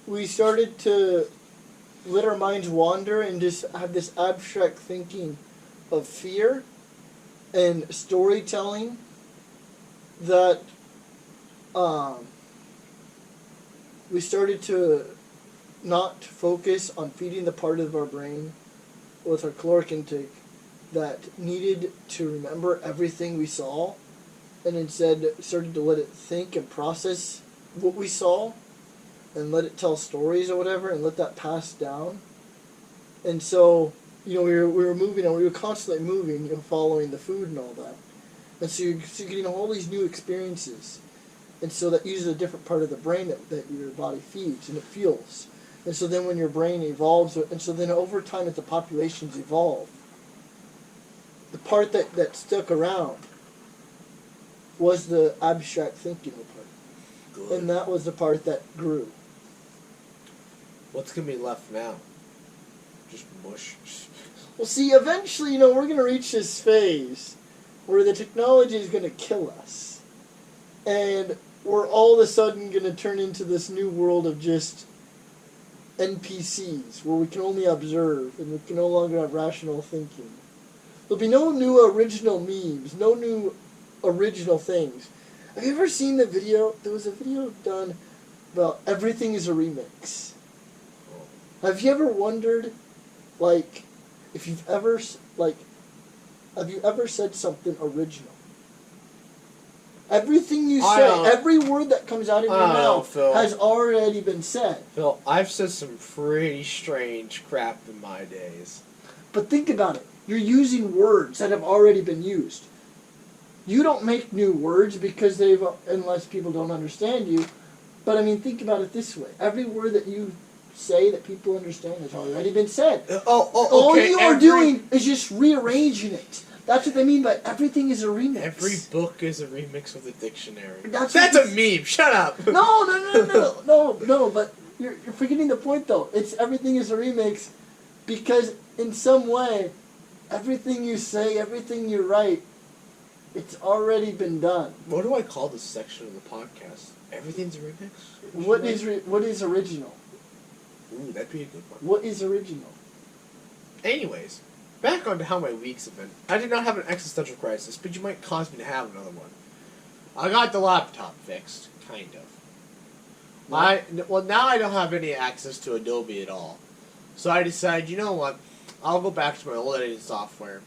we started to let our minds wander and just have this abstract thinking of fear and storytelling that we started to not focus on feeding the part of our brain with our caloric intake that needed to remember everything we saw, and instead started to let it think and process what we saw and let it tell stories or whatever and let that pass down. And so, we were moving and we were constantly moving, following the food and all that. And so you're getting all these new experiences. And so that uses a different part of the brain that your body feeds and it feels. And so then when your brain evolves, and so then over time as the populations evolve, the part that stuck around was the abstract thinking part. Good. And that was the part that grew. What's gonna be left now? Just mush. Well, see, eventually, we're going to reach this phase where the technology is going to kill us. And we're all of a sudden going to turn into this new world of just NPCs, where we can only observe and we can no longer have rational thinking. There'll be no new original memes, no new original things. Have you ever seen the video? There was a video done about everything is a remix. Have you ever wondered, if you've ever, have you ever said something original? Everything you say, every word that comes out of your mouth has already been said. Phil, I've said some pretty strange crap in my days. But think about it. You're using words that have already been used. You don't make new words because unless people don't understand you. But think about it this way. Every word that you say that people understand has already been said. Okay. All you are doing is just rearranging it. That's what they mean by everything is a remix. Every book is a remix of the dictionary. That's a meme. Shut up. No, but you're forgetting the point though. It's everything is a remix because in some way, everything you say, everything you write, it's already been done. What do I call this section of the podcast? Everything's a remix? What is original? Ooh, that'd be a good one. What is original? Anyways, back on to how my weeks have been. I did not have an existential crisis, but you might cause me to have another one. I got the laptop fixed, kind of. Well, now I don't have any access to Adobe at all. So I decided, you know what? I'll go back to my old editing software.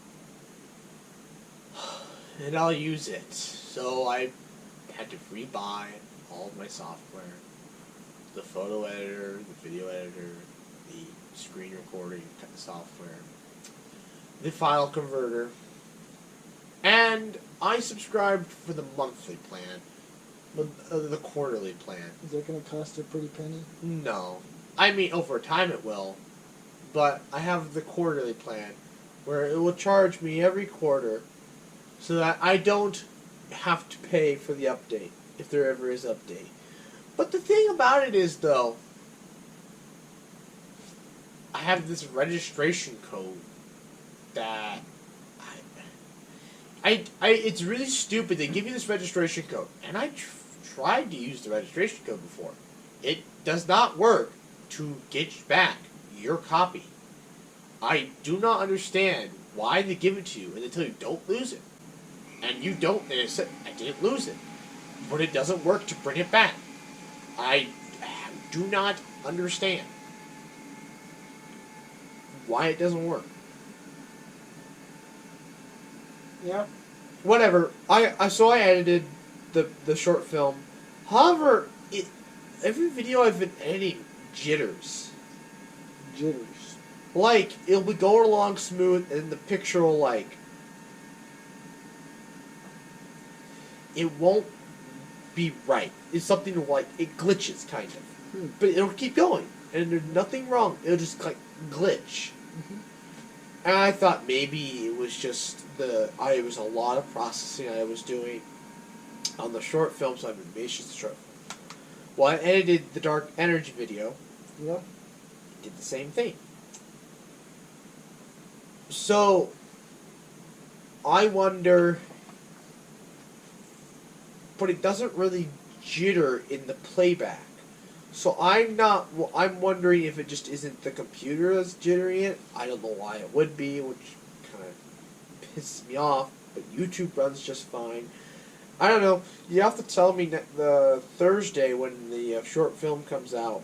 And I'll use it. So I had to rebuy all of my software. The photo editor, the video editor, the screen recording software, the file converter, and I subscribed for the monthly plan, the quarterly plan. Is that going to cost a pretty penny? No. I mean, over time it will, but I have the quarterly plan where it will charge me every quarter so that I don't have to pay for the update, if there ever is update. But the thing about it is, though, I have this registration code that it's really stupid. They give you this registration code, and I tried to use the registration code before. It does not work to get back your copy. I do not understand why they give it to you until you don't lose it. And you don't, I didn't lose it. But it doesn't work to bring it back. I do not understand why it doesn't work. Yeah. Whatever. I edited the short film. However, every video I've been editing jitters. Like, it'll be going along smooth and the picture will it won't be right. It's something like, it glitches, kind of. But it'll keep going. And there's nothing wrong. It'll just, glitch. And I thought maybe it was just it was a lot of processing I was doing on the short film, so I've been based just the short film. Well, I edited the Dark Energy video. Yeah. Did the same thing. So, I wonder, but it doesn't really jitter in the playback. So I'm wondering if it just isn't the computer that's jittering it. I don't know why it would be, which kind of pisses me off, but YouTube runs just fine. I don't know. You have to tell me the Thursday when the short film comes out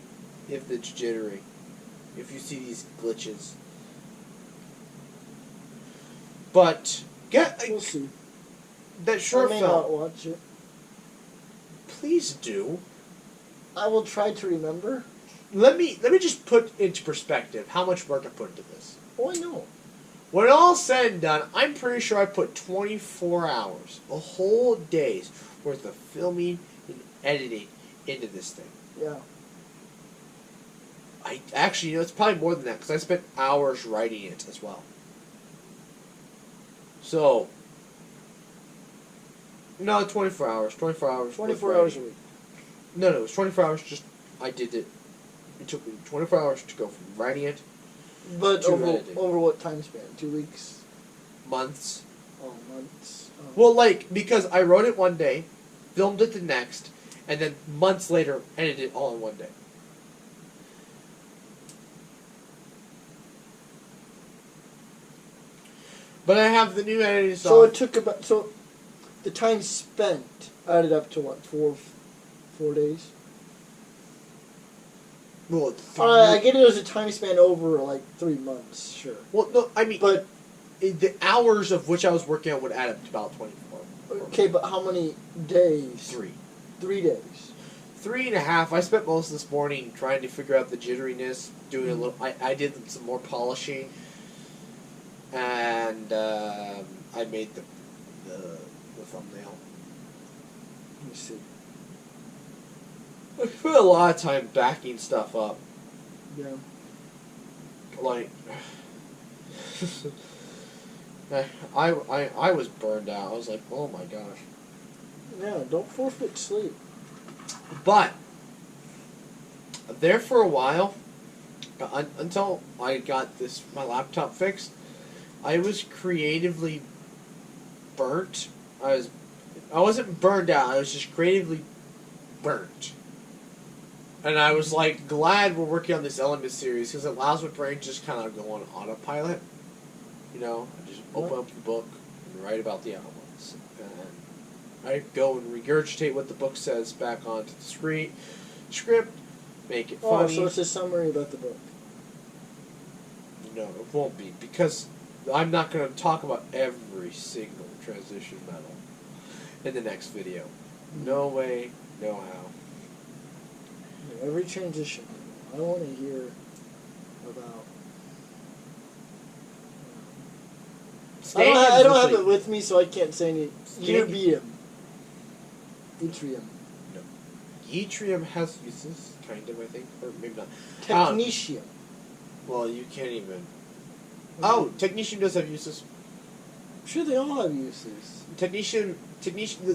if it's jittery, if you see these glitches. But we'll see. That short I may film. not watch it. Please do. I will try to remember. Let me just put into perspective how much work I put into this. Oh, I know. When all's said and done, I'm pretty sure I put 24 hours, a whole day's worth of filming and editing into this thing. Yeah. I actually, it's probably more than that because I spent hours writing it as well. So, no, 24 hours. 24 hours. 24 hours a week. No, it was 24 hours. Just I did it. It took me 24 hours to go from writing it. But to over editing. over what time span? 2 weeks? Months. Oh, months. Oh. Well, because I wrote it one day, filmed it the next, and then months later edited it all in one day. But I have the new editing software. So it took the time spent added up to what, 4 days? Well, I get it as a time span over 3 months, sure. Well, no, I mean, but the hours of which I was working on would add up to about 24. Okay, but how many days? 3. 3 days. 3.5. I spent most of this morning trying to figure out the jitteriness, doing a little. I did some more polishing, and I made the thumbnail. Let me see. I spent a lot of time backing stuff up, Yeah. Like, I was burned out. I was like, oh my gosh. Yeah, don't forfeit sleep. But there for a while, until I got my laptop fixed, I was creatively burnt. I wasn't burned out. I was just creatively burnt. And I was like glad we're working on this Element series because it allows my brain to just kind of go on autopilot. You know, I just open up the book and write about the elements, and I go and regurgitate what the book says back onto the script, make it funny. Oh, so it's a summary about the book. No, it won't be because I'm not going to talk about every single transition metal in the next video. No way, no how. Every transition. I want to hear about. I don't have it with me, so I can't say any. Yttrium. Yttrium. No. Yttrium has uses, kind of, I think, or maybe not. Technetium. Well, you can't even. Oh, technetium does have uses. I'm sure they all have uses. Technetium,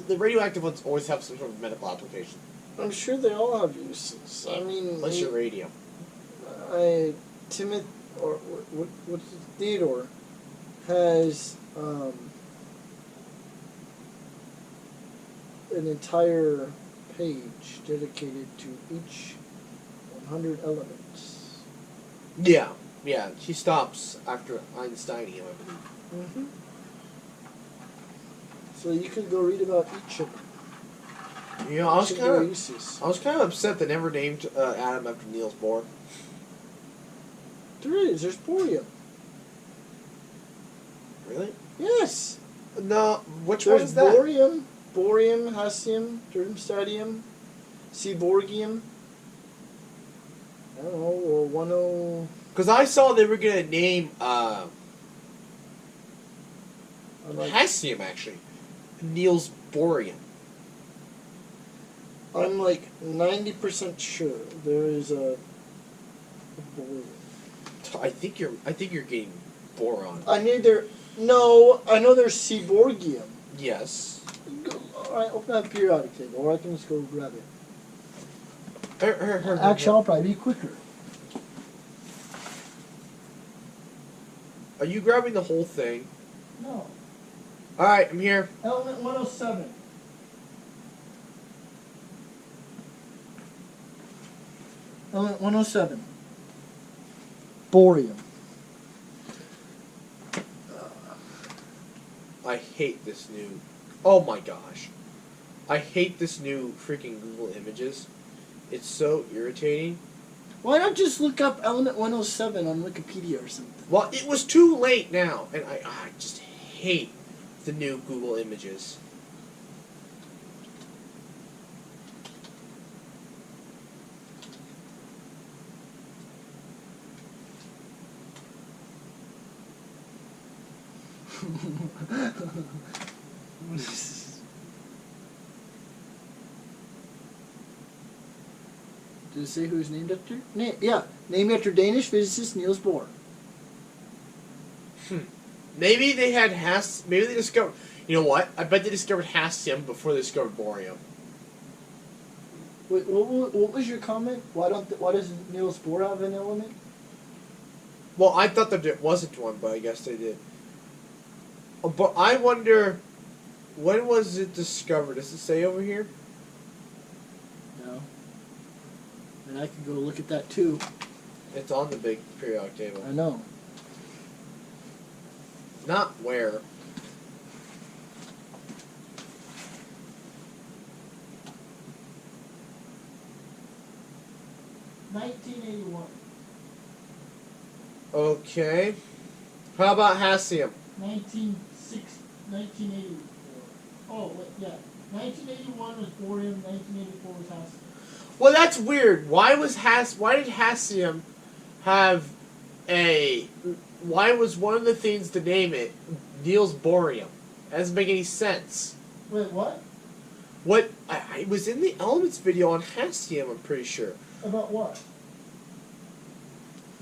the radioactive ones always have some sort of medical application. I'm sure they all have uses. I mean, unless you're radium. Theodore has an entire page dedicated to each 100 elements. Yeah, he stops after Einsteinium, I believe. Mm-hmm. So you can go read about each of them. You know, I was kind of upset they never named Adam after Niels Bohr. There's borium. Really? Yes. No, which one is that? Borium, hassium, termstadium, seaborgium. I don't know, or 10. Because I saw they were gonna name hassium actually Niels Bohrium. I'm like 90% sure there is a borium. I think you're getting boron. I know there's seaborgium. Yes. Alright, open that periodic table, or I can just go grab it. Actually, I'll probably be quicker. Are you grabbing the whole thing? No. Alright, I'm here. Element 107. Element 107. Borium. I hate this new. Oh my gosh. I hate this new freaking Google Images. It's so irritating. Why not just look up Element 107 on Wikipedia or something? Well, it was too late now, and I just hate the new Google Images. Does it say who it's named after? Named after Danish physicist Niels Bohr. Maybe they had maybe they discovered. You know what? I bet they discovered hassium before they discovered borium. Wait, what was your comment? Why does Niels Bohr have an element? Well, I thought that there wasn't one, but I guess they did. But I wonder, when was it discovered? Does it say over here? No. And I can go look at that too. It's on the big periodic table. I know. Not where. $1981. Okay. How about hassium? 1984. Oh, wait, yeah. 1981 was borium, 1984 was hassium. Well, that's weird. Why did hassium have a... Why was one of the things to name it Niels Bohrium? That doesn't make any sense. Wait, what? What? I was in the Elements video on hassium, I'm pretty sure. About what?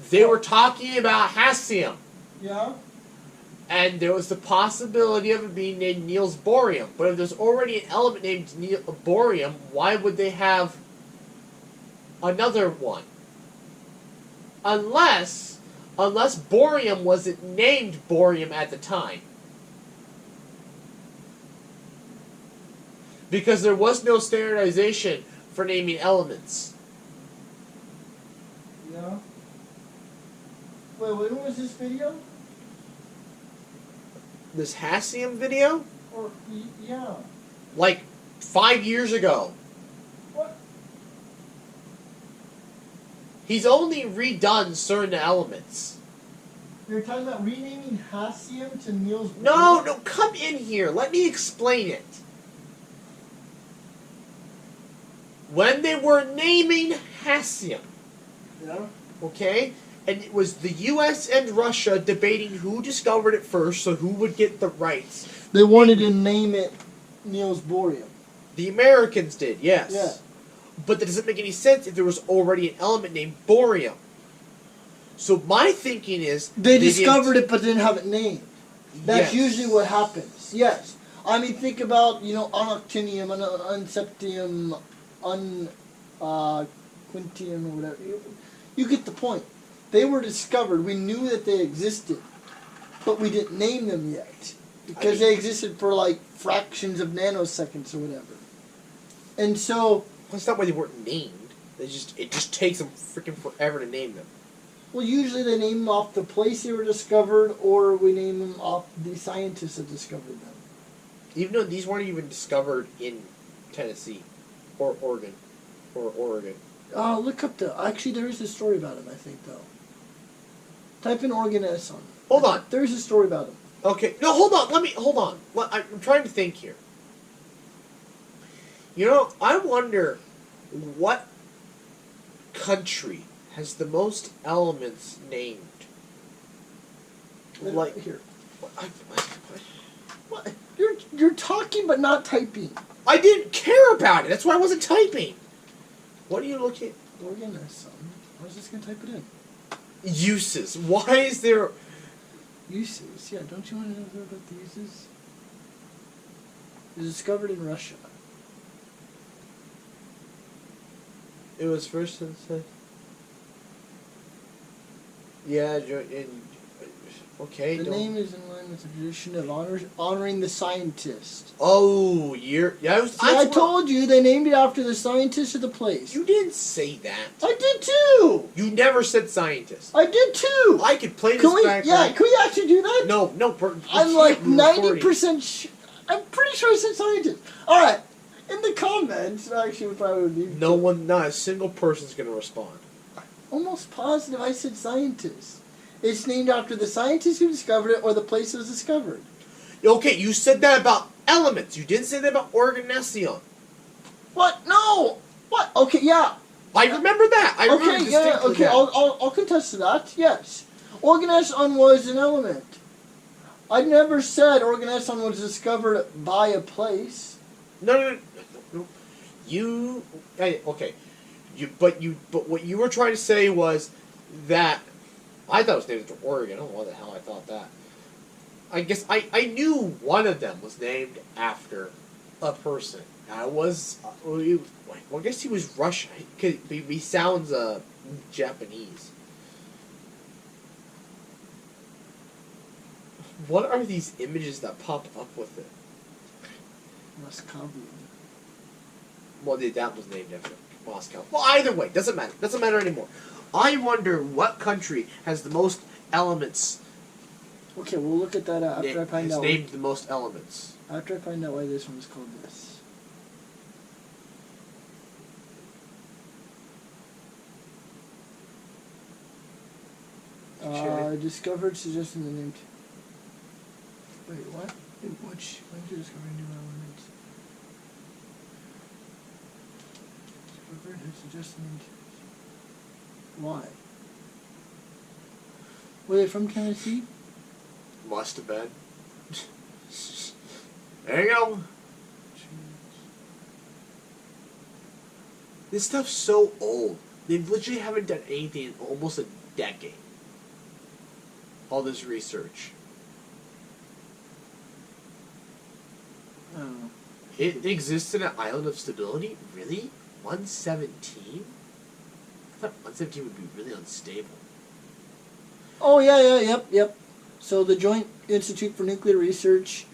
They were talking about Hassium. Yeah. And there was the possibility of it being named Niels Bohrium. But if there's already an element named Bohrium, why would they have another one? Unless Bohrium wasn't named Bohrium at the time. Because there was no standardization for naming elements. Yeah. Wait, when was this video? This Hassium video? Or, yeah. Like 5 years ago. What? He's only redone certain elements. You're talking about renaming Hassium to Niels Bohr? No, come in here. Let me explain it. When they were naming Hassium, Yeah. okay? And it was the U.S. and Russia debating who discovered it first, so who would get the rights. They wanted to name it Niels Bohrium. The Americans did, yes. Yeah. But that doesn't make any sense if there was already an element named Bohrium. So my thinking is... They discovered it but didn't have it named. That's Yes. usually what happens. Yes. I mean, think about, unactinium, unseptium, quintium, or whatever. You get the point. They were discovered. We knew that they existed, but we didn't name them yet because they existed for like fractions of nanoseconds or whatever. And so, That's not why they weren't named. It just takes them freaking forever to name them. well, usually they name them off the place they were discovered, or we name them off the scientists that discovered them. Even though these weren't even discovered in Tennessee or Oregon. Look up actually there is a story about him, I think, though. Type in Organ-S on. Hold on. There is a story about him. Okay. No, hold on. I'm trying to think here. I wonder what country has the most elements named. Like Here. What? You're talking but not typing. I didn't care about it. That's why I wasn't typing. What are you looking at? Organ-S on. I was just gonna type it in. Uses. Why is there... Uses. Yeah, don't you want to know about the uses? It was discovered in Russia. It was first in... Yeah, okay. The name is in line with the tradition of honoring the scientist. Oh, I told you they named it after the scientist of the place. You didn't say that. I did too. You never said scientist. I did too. I could play this Can we? back. Yeah, can we actually do that? No. I'm like 90%. I'm pretty sure I said scientist. All right. In the comments, actually, we probably would need. Not a single person's gonna respond. Almost positive I said scientist. It's named after the scientist who discovered it or the place it was discovered. Okay, you said that about elements. You didn't say that about Organessium. What? No. What? Okay, yeah. I remember that. I remember distinctly okay. that. I'll contest to that. Yes. Organesson was an element. I never said Organesson was discovered by a place. No. But what you were trying to say was that I thought it was named after Oregon. I don't know why the hell I thought that. I guess I knew one of them was named after a person. I guess he was Russian. He sounds Japanese. What are these images that pop up with it? Moscow. Well, that was named after Moscow. Well, either way, doesn't matter. Doesn't matter anymore. I wonder what country has the most elements. Okay, we'll look at that after I find out. Named the most elements. After I find out why this one is called this. Discovered suggesting the name. Wait, what? Which? When did you discover new elements? Discovered and suggesting the name. Why? Were they from Tennessee? Must have been. There you go. This stuff's so old. They literally haven't done anything in almost a decade. All this research. Oh. It exists in an island of stability? Really? 117? I thought 117 would be really unstable. Oh, yep. So the Joint Institute for Nuclear Research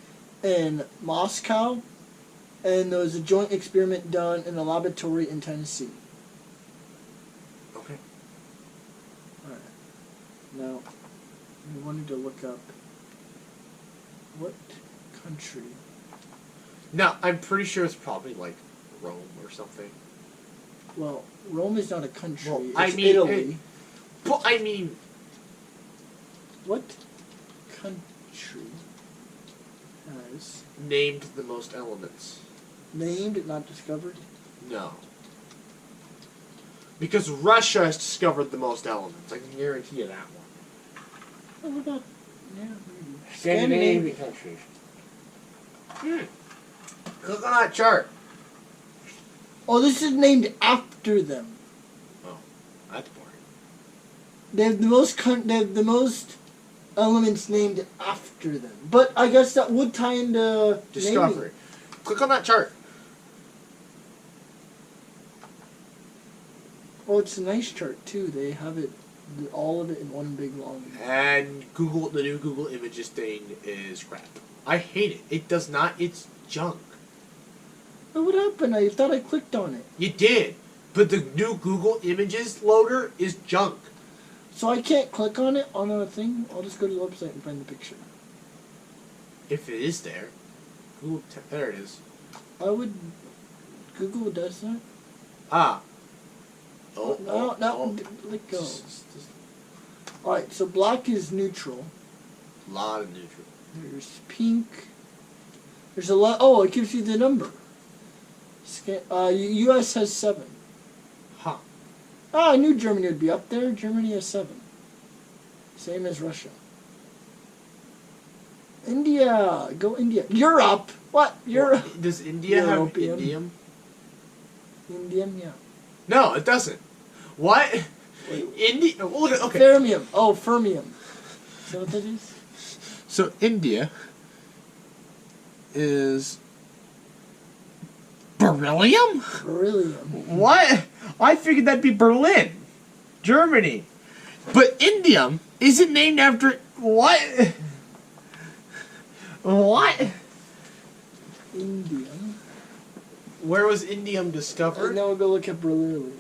in Moscow, and there was a joint experiment done in a laboratory in Tennessee. Okay. Alright. Now, we wanted to look up what country. Now, I'm pretty sure it's probably like Rome or something. Well, Rome is not a country. Well, it's I mean, Italy. But I mean, What country has named the most elements. named, not discovered? No. Because Russia has discovered the most elements. I can guarantee you that one. Oh, what about, yeah, maybe. Scandinavian countries. Click on that chart. Oh, this is named after them. Oh, that's boring. They have the most elements named after them. But I guess that would tie into Discovery. naming. Click on that chart. Oh, it's a nice chart too. They have it, all of it in one big long. And Google, the new Google Images thing is crap. I hate it. It does not. It's junk. Oh, what happened? I thought I clicked on it. You did, but the new Google Images loader is junk. So I can't click on it on a thing. I'll just go to the website and find the picture. If it is there, Google. There it is. I would. Google does that. Ah. No, let go. All right. So black is neutral. Lot of neutral. There's pink. There's a lot. Oh, it gives you the number. U.S. has 7. Huh. Ah, I knew Germany would be up there. Germany has 7. Same as Russia. India. Go India. Europe. What? Europe. Well, does India have European. indium? Indium, yeah. No, it doesn't. What? India. Look at okay. Fermium. Oh, fermium. Is that what that is? So India is beryllium? Beryllium. What? I figured that'd be Berlin, Germany. But indium isn't named after what? What? Indium. Where was indium And discovered? now we'll go look at beryllium.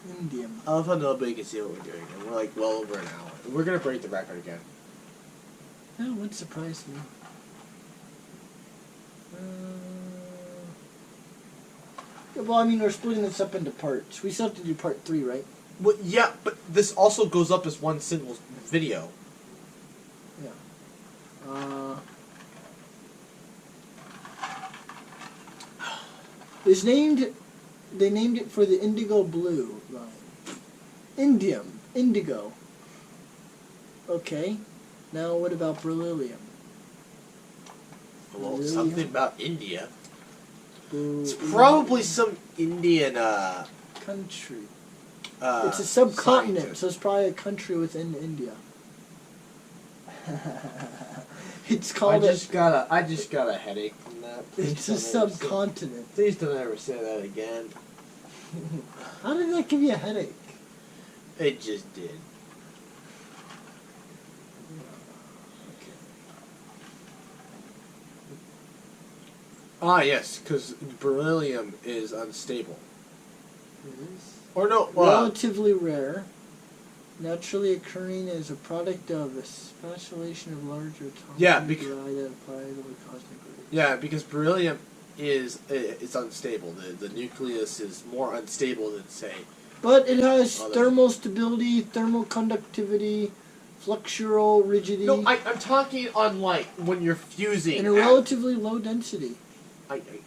Indium. I love how nobody can see what we're doing, and we're like well over an hour. We're gonna break the record again. That would surprise me. Yeah, well, I mean, we're splitting this up into parts. We still have to do part 3, right? Well, yeah, but this also goes up as one single video. Yeah. They named it for the indigo blue line. Indium. Indigo. Okay. Now what about beryllium? Well, Beryllium? something about India. It's probably some Indian country. uh, It's a subcontinent, scientist. so it's probably a country within India. It's called I just got a headache from that. Please it's a don't ever say- subcontinent. Please don't ever say that again. How did that give you a headache? It just did. Ah, yes, because beryllium is unstable. It is Or no, relatively rare, naturally occurring as a product of the spatulation of larger atomic Yeah, nuclei that apply to the cosmic rays. yeah, because beryllium is it's unstable. The nucleus is more unstable than say. But it has Other- thermal stability, thermal conductivity, flexural rigidity, No, I'm talking on like when you're fusing. and a relatively low density.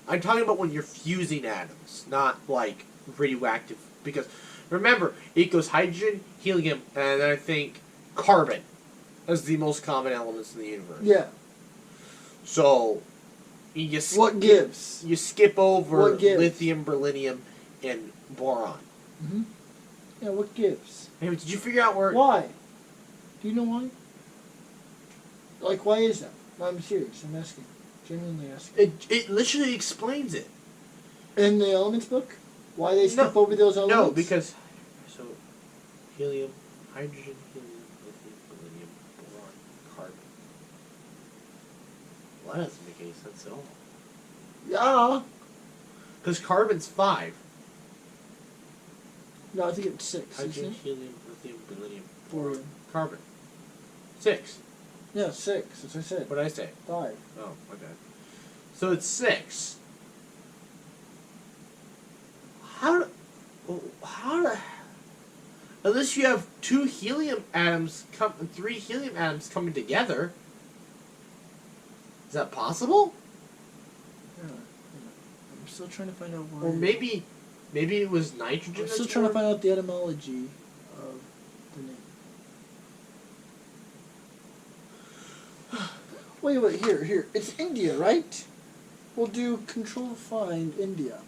I'm talking about when you're fusing atoms, not like radioactive. Because remember, it goes hydrogen, helium, and then I think carbon as the most common elements in the universe. Yeah. So What gives? You skip over What gives? lithium, beryllium, and boron. Mm-hmm. Yeah, what gives? Anyway, did you figure out where? Why? Do you know why? Like, why is that? No, I'm serious. I'm asking. Genuinely asking. It literally explains it. In the elements book? Why they skip over those elements? No, because so helium, hydrogen, helium, lithium, beryllium, boron, carbon. Well, that doesn't make any sense at all. Yeah. Because carbon's 5. No, I think it's 6. Hydrogen, Isn't it? helium, lithium, beryllium, Boron. carbon. 6. Yeah, 6. As I said. What did I say? 5. Oh, my bad. So it's 6. How do, unless you have 2 helium atoms and 3 helium atoms coming together, is that possible? Yeah. I'm still trying to find out why. Or maybe it was nitrogen. I'm that's still trying to formed? find out the etymology of the name. Wait, here. It's India, right? We'll do control find India.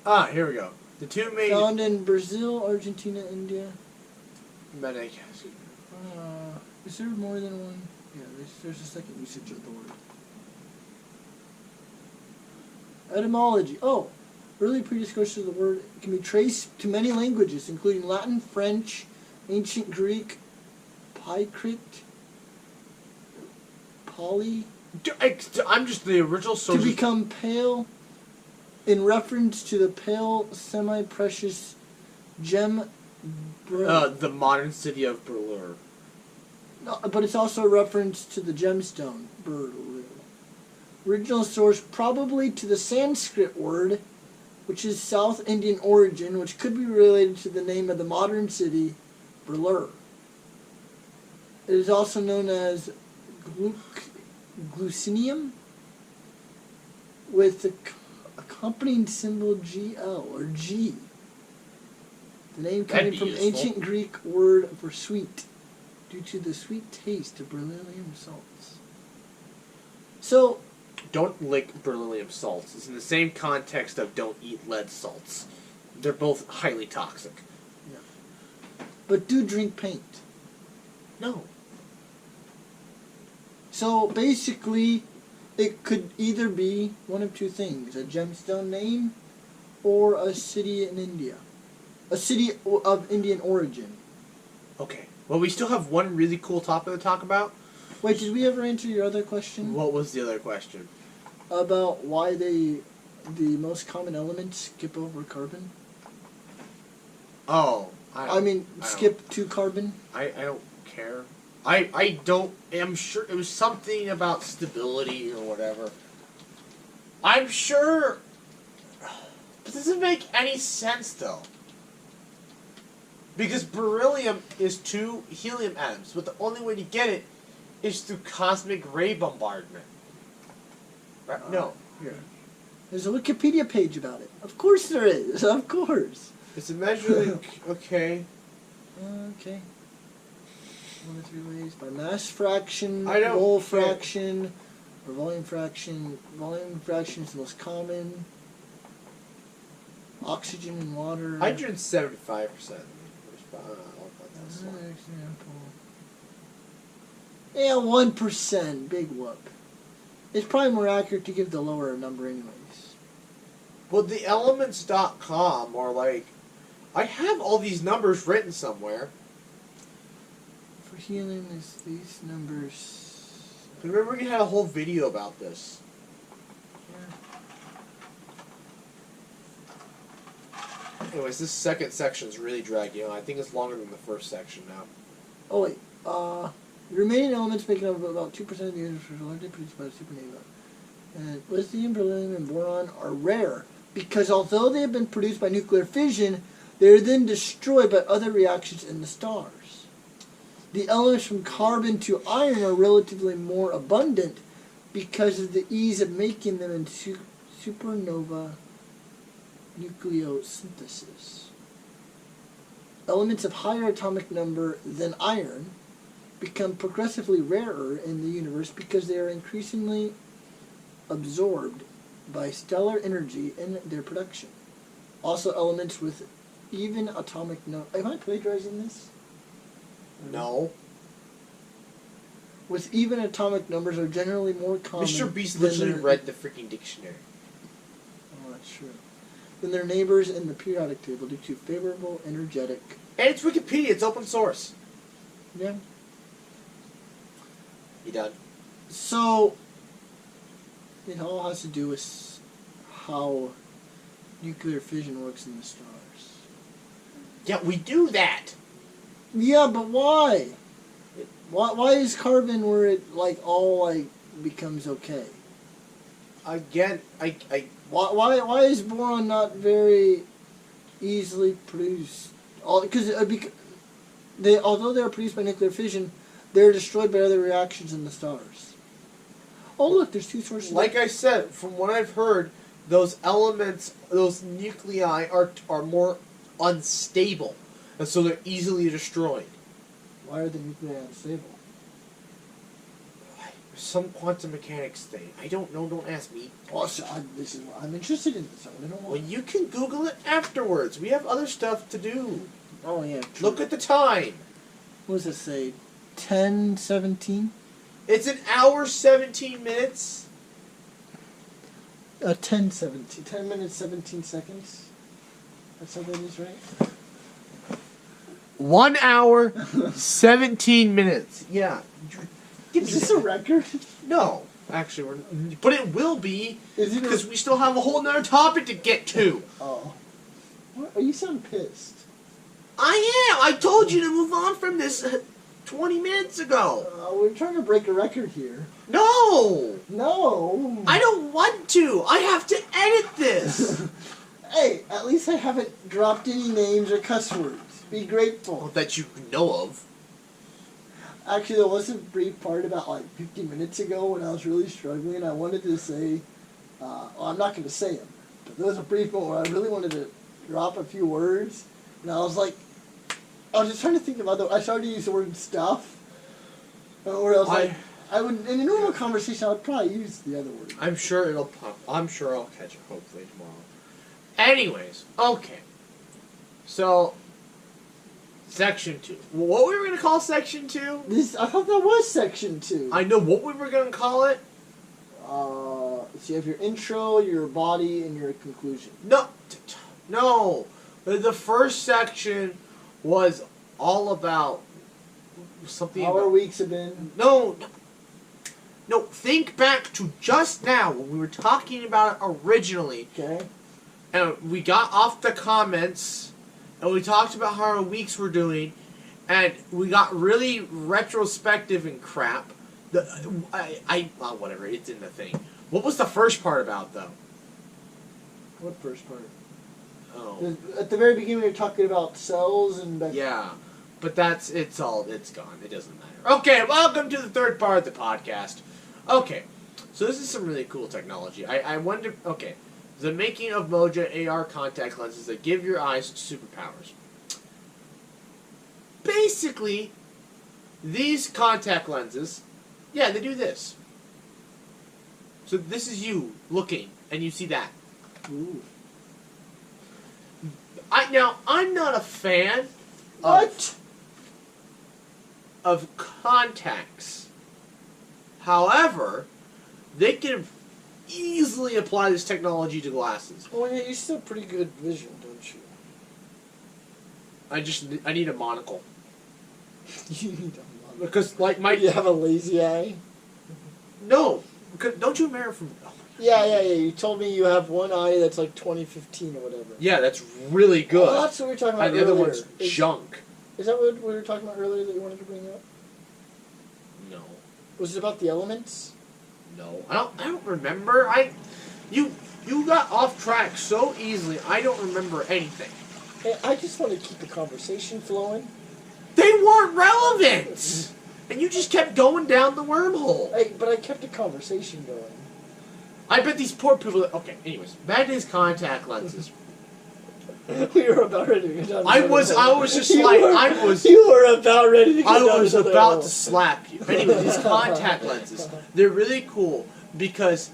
Ah, here we go. The 2 main Found in Brazil, Argentina, India. Madagascar. Is there more than one? Yeah, there's a second usage of the word. Etymology. Oh, early prediscourse of the word can be traced to many languages, including Latin, French, ancient Greek, Pycrit, Pali. I'm just the original source. To become pale, in reference to the pale, semi-precious gem. The modern city of Berlur. No, but it's also a reference to the gemstone, Berlu. Original source probably to the Sanskrit word, which is South Indian origin, which could be related to the name of the modern city, Berlur. It is also known as glucinium, with the accompanying symbol GL, or G. The name coming from ancient Greek word for sweet, due to the sweet taste of beryllium salts. So, don't lick beryllium salts. It's in the same context of don't eat lead salts. They're both highly toxic. yeah. But do drink paint. No. So basically, it could either be one of two things: a gemstone name, or a city in India, a city of Indian origin. Okay. Well, we still have one really cool topic to talk about. Wait, did we ever answer your other question? What was the other question? About why the most common elements skip over carbon? Oh. Skip to carbon? I don't care. I'm sure it was something about stability or whatever. I'm sure. But does it make any sense, though? Because beryllium is 2 helium atoms, but the only way to get it is through cosmic ray bombardment. Right? No. Here. There's a Wikipedia page about it. Of course there is. Of course. It's a measure. Okay. Okay. 1 of 3 ways: by mass fraction, I don't mole care. fraction, or volume fraction. Volume fraction is the most common. Oxygen and water. Hydrogen's 75%. Yeah, 1%. Big whoop. It's probably more accurate to give the lower number anyways. Well, the elements.com are like, I have all these numbers written somewhere. For helium, is these numbers. Remember we had a whole video about this. Yeah. Anyways, this second section is really dragging on. I think it's longer than the first section now. Oh wait. The remaining elements making up about 2% of the universe are largely produced by the supernova. And lithium, beryllium, and boron are rare because although they have been produced by nuclear fission, they are then destroyed by other reactions in the stars. The elements from carbon to iron are relatively more abundant because of the ease of making them in supernova nucleosynthesis. Elements of higher atomic number than iron become progressively rarer in the universe because they are increasingly absorbed by stellar energy in their production. Also, elements with even atomic numbers. Am I plagiarizing this? No. With even atomic numbers are generally more common. Mr. Beast than literally their- read the freaking dictionary. Oh, that's true. Than their neighbors in the periodic table due to favorable energetic. And it's Wikipedia. It's open source. Yeah. You done? So, it all has to do with how nuclear fission works in the stars. Yeah, we do that. Yeah, but why? Why is carbon where it like all like becomes okay? Again, Why is boron not very easily produced? Because although they are produced by nuclear fission, they are destroyed by other reactions in the stars. Oh look, there's two sources. like I said, from what I've heard, those elements, those nuclei are more unstable, and so they're easily destroyed. Why are the nuclei unstable? Some quantum mechanics thing. I don't know. Don't ask me. Also, I'm interested in this. I want to know Well, why. you can Google it afterwards. We have other stuff to do. Oh yeah. True. Look at the time. What does it say? 10:17. It's an hour 17 minutes. 10:17. 10 minutes 17 seconds. That's how that is, right? 1 hour 17 minutes. Yeah. Is this a record? No, actually, but it will be Is it? because we still have a whole nother topic to get to. Oh. What? Oh, you sound pissed. I am. I told you to move on from this 20 minutes ago. We're trying to break a record here. No, No. I don't want to. I have to edit this. Hey, at least I haven't dropped any names or cuss words. Be grateful. That you know of. Actually, there was a brief part about like 50 minutes ago when I was really struggling. I wanted to say, well, I'm not going to say them, but there was a brief moment where I really wanted to drop a few words, and I was like, I was just trying to think of other. I started to use the word stuff, or else I would in a normal conversation I would probably use the other word. I'm sure it'll pop. I'm sure I'll catch it hopefully tomorrow. Anyways, okay. So, Section 2. What we were going to call Section 2? I thought that was section 2. I know what we were going to call it. So you have your intro, your body, and your conclusion. No. The first section was all about something. How our weeks have been. No. Think back to just now when we were talking about it originally. Okay. And we got off the comments, and we talked about how our weeks were doing, and we got really retrospective and crap. Whatever, it's in the thing. What was the first part about, though? What first part? Oh. At the very beginning, we were talking about cells and. Yeah, but it's gone. It doesn't matter. Okay, welcome to the third part of the podcast. Okay, so this is some really cool technology. I wonder, okay. The making of Moja AR contact lenses that give your eyes superpowers. Basically, these contact lenses, yeah, they do this. So this is you looking, and you see that. Ooh. I'm not a fan What? of contacts. However, they can easily apply this technology to glasses. Oh yeah, you still have pretty good vision, don't you? I need a monocle. You need a lot. Because, like, You have a lazy eye? No, because don't you remember from... Oh Yeah. You told me you have one eye that's like 2015 or whatever. yeah, that's really good. Oh, that's what we were talking about And the earlier. other one's junk. Is that what we were talking about earlier that you wanted to bring up? No. Was it about the elements? No. I don't remember. You got off track so easily, I don't remember anything. Hey, I just want to keep the conversation flowing. They weren't relevant! And you just kept going down the wormhole. Hey, but I kept the conversation going. I bet these poor people... Okay, anyways. Back to these contact lenses. We were about ready to go down. I was just like, You were about ready to go I down. was another about hole. to slap you. Anyway, these contact lenses, they're really cool because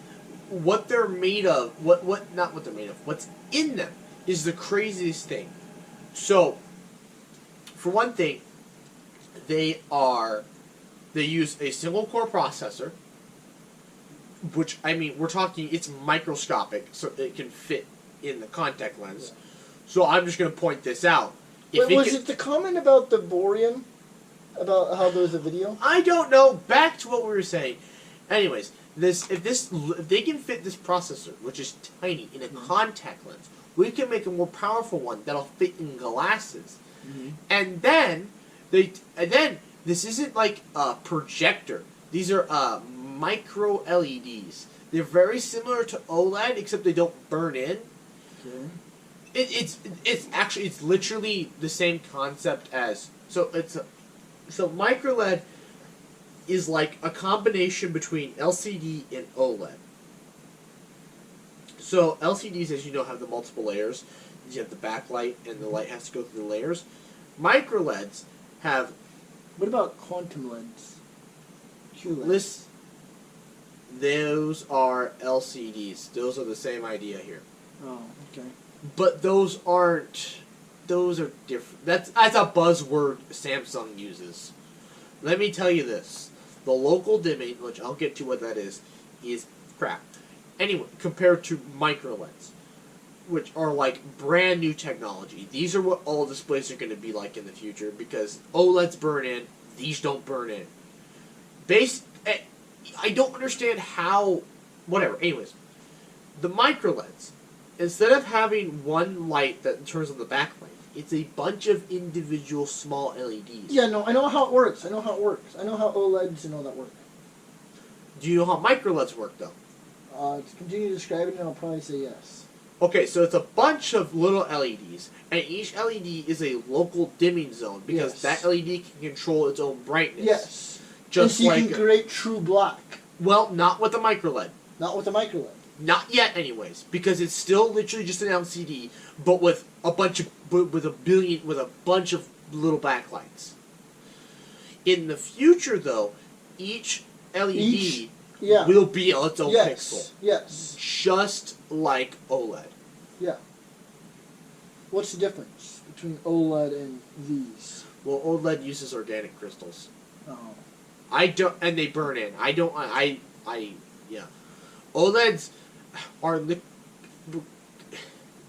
what they're made of, not what they're made of, what's in them is the craziest thing. So, for one thing, they use a single core processor, which, I mean, we're talking, it's microscopic, so it can fit in the contact lens. So I'm just going to point this out. Wait, was it the comment about the borium? About how there was a video? I don't know. Back to what we were saying. Anyways, if they can fit this processor, which is tiny, in a contact lens, we can make a more powerful one that'll fit in glasses. And then this isn't like a projector. These are micro LEDs. They're very similar to OLED, except they don't burn in. Okay. It's literally the same concept as so micro LED is like a combination between LCD and OLED. So LCDs, as you know, have the multiple layers. You have the backlight, and the light has to go through the layers. Micro LEDs have What about quantum lens? QLED. those are LCDs. Those are the same idea here. Oh, okay. But those are different. That's a buzzword Samsung uses. Let me tell you this. The local dimming, which I'll get to what that is crap. Anyway, compared to micro LEDs, which are like brand new technology. These are what all displays are going to be like in the future because OLEDs burn in, these don't burn in. I don't understand how, whatever. Anyways, the micro LEDs, instead of having one light that turns on the backlight, it's a bunch of individual small LEDs. Yeah, no, I know how it works. I know how OLEDs and all that work. Do you know how micro LEDs work, though? To continue describing it, I'll probably say yes. Okay, so it's a bunch of little LEDs, and each LED is a local dimming zone because that LED can control its own brightness. Yes. Just and so like you can create true black. Well, not with the micro LED. Not with the micro LED. Not yet, anyways, because it's still literally just an LCD, but with a bunch of little backlights. In the future, though, each LED will be its own pixel. Yes. Just like OLED. Yeah. What's the difference between OLED and these? Well, OLED uses organic crystals. Oh. And they burn in. OLEDs are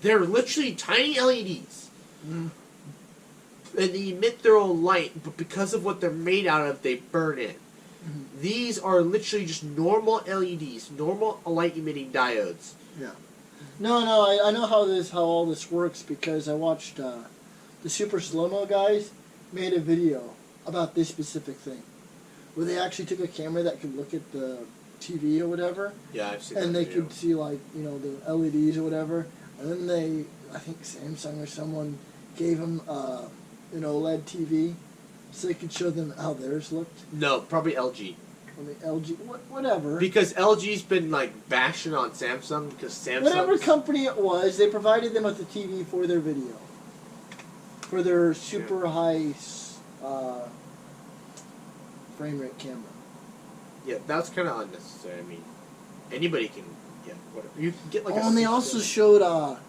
they're literally tiny LEDs. And they emit their own light, but because of what they're made out of, they burn in. These are literally just normal LEDs, normal light-emitting diodes. Yeah. No, I know how all this works because I watched the Super Slow-Mo guys made a video about this specific thing, where they actually took a camera that could look at the TV or whatever. Yeah, I've seen and that they video. could see the LEDs or whatever, and then I think Samsung or someone gave them an OLED TV so they could show them how theirs looked. No, probably LG. I mean, LG, whatever. Because LG's been bashing on Samsung because Samsung. Whatever company it was, they provided them with the TV for their video, for their super high frame rate camera. Yeah, that's kind of unnecessary. I mean, anybody can get whatever. You can get like. And they also showed old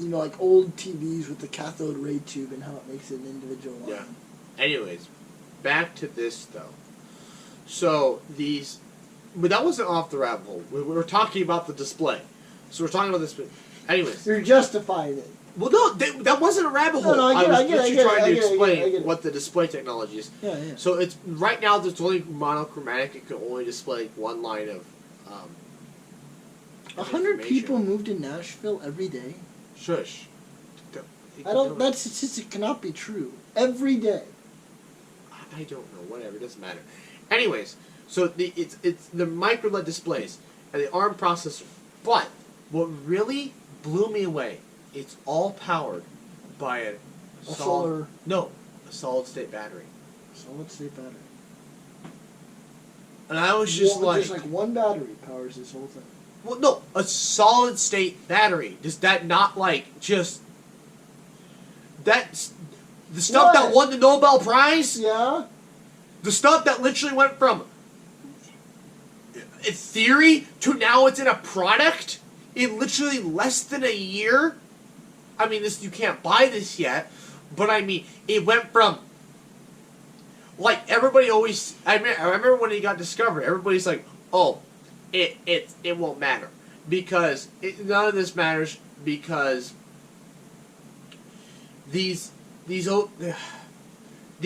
TVs with the cathode ray tube and how it makes it an individual line. Yeah. Anyways, back to this though. So but that wasn't off the rabbit hole. We were talking about the display. So we're talking about this. Anyways. You're justifying it. Well, no, that wasn't a rabbit hole. No, I was literally trying to explain what the display technology is. Yeah. So it's right now it's only monochromatic. It can only display one line of. 100 people moved to Nashville every day. Shush. That statistic cannot be true. Every day. I don't know. Whatever. It doesn't matter. Anyways, so it's the micro LED displays and the ARM processor. But what really blew me away, it's all powered by a solid state battery. Solid state battery. And I was just there's one battery powers this whole thing. Well, no, a solid state battery. Does that not just That's the stuff that What? won the Nobel Prize. Yeah. The stuff that literally went from a theory to now it's in a product in literally less than a year. I mean, this you can't buy this yet, but I mean, it went from like everybody always. I remember when it got discovered, everybody's like, "Oh, it won't matter because none of this matters because these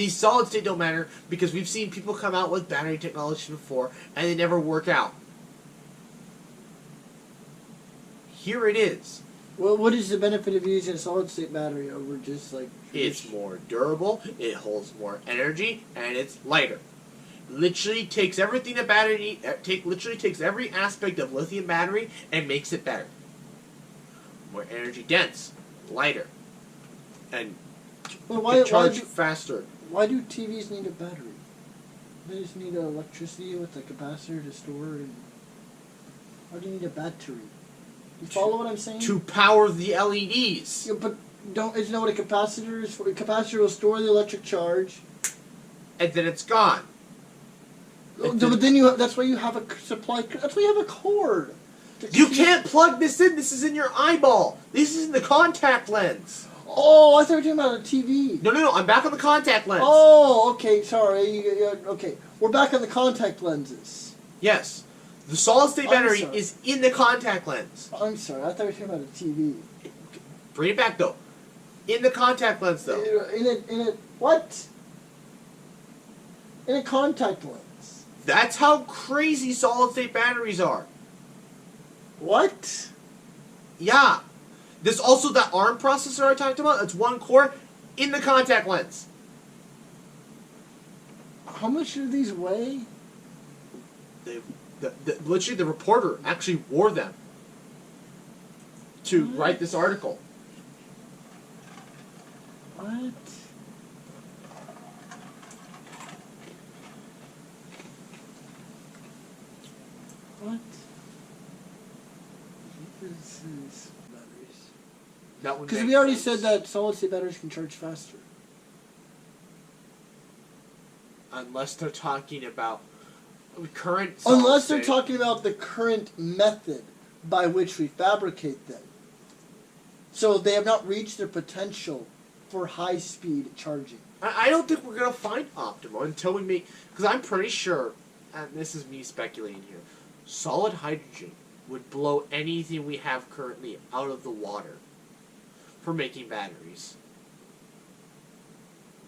solid state don't matter because we've seen people come out with battery technology before and they never work out." Here it is. Well, what is the benefit of using a solid state battery over just like? It's more durable, it holds more energy, and it's lighter. Literally takes everything a battery literally takes every aspect of lithium battery and makes it better. More energy dense, lighter, and Well, can charge faster. Why do TVs need a battery? They just need electricity with a capacitor to store. And why do you need a battery? You follow what I'm saying? To power the LEDs. Yeah, but isn't that what a capacitor is for? A capacitor will store the electric charge. And then it's gone. But then that's why you have a supply. That's why you have a cord. You can't plug this in. This is in your eyeball. This is in the contact lens. Oh, I thought you were talking about a TV. No. I'm back on the contact lens. Oh, okay. Sorry. Okay, we're back on the contact lenses. Yes. The solid state I'm battery sorry. is in the contact lens. I'm sorry. I thought you were talking about a TV. Bring it back though. In the contact lens though. In a what? In a contact lens. That's how crazy solid state batteries are. What? Yeah. There's also that ARM processor I talked about. It's one core in the contact lens. How much do these weigh? Literally, the reporter actually wore them to write this article. What? What? This is batteries. That would Because make we already sense. said that solid state batteries can charge faster. Unless they're talking about current. Unless they're talking about the current method by which we fabricate them. So they have not reached their potential for high-speed charging. I don't think we're gonna find optimal until we make. Because I'm pretty sure, and this is me speculating here, solid hydrogen would blow anything we have currently out of the water for making batteries.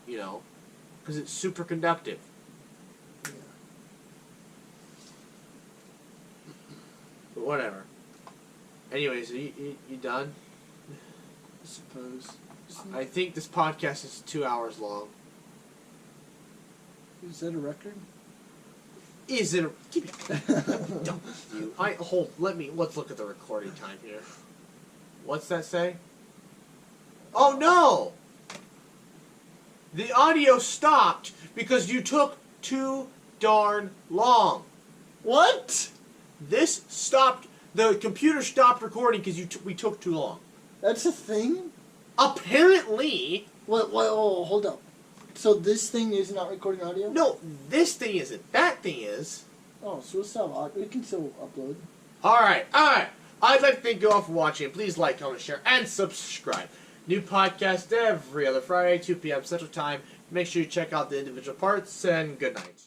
You know, because it's super conductive. Yeah. But whatever. Anyways, you done? I suppose. I think this podcast is 2 hours long. Is that a record? Is it? Keep it. Don't you? Let's look at the recording time here. What's that say? Oh no! The audio stopped because you took too darn long. What? This stopped. The computer stopped recording because we took too long. That's a thing? Apparently. What? Oh, hold up. So this thing is not recording audio? No, this thing isn't. That thing is. Oh, so we can still upload. Alright. I'd like to thank you all for watching. Please like, comment, share, and subscribe. New podcast every other Friday, 2 p.m. Central Time. Make sure you check out the individual parts, and good night.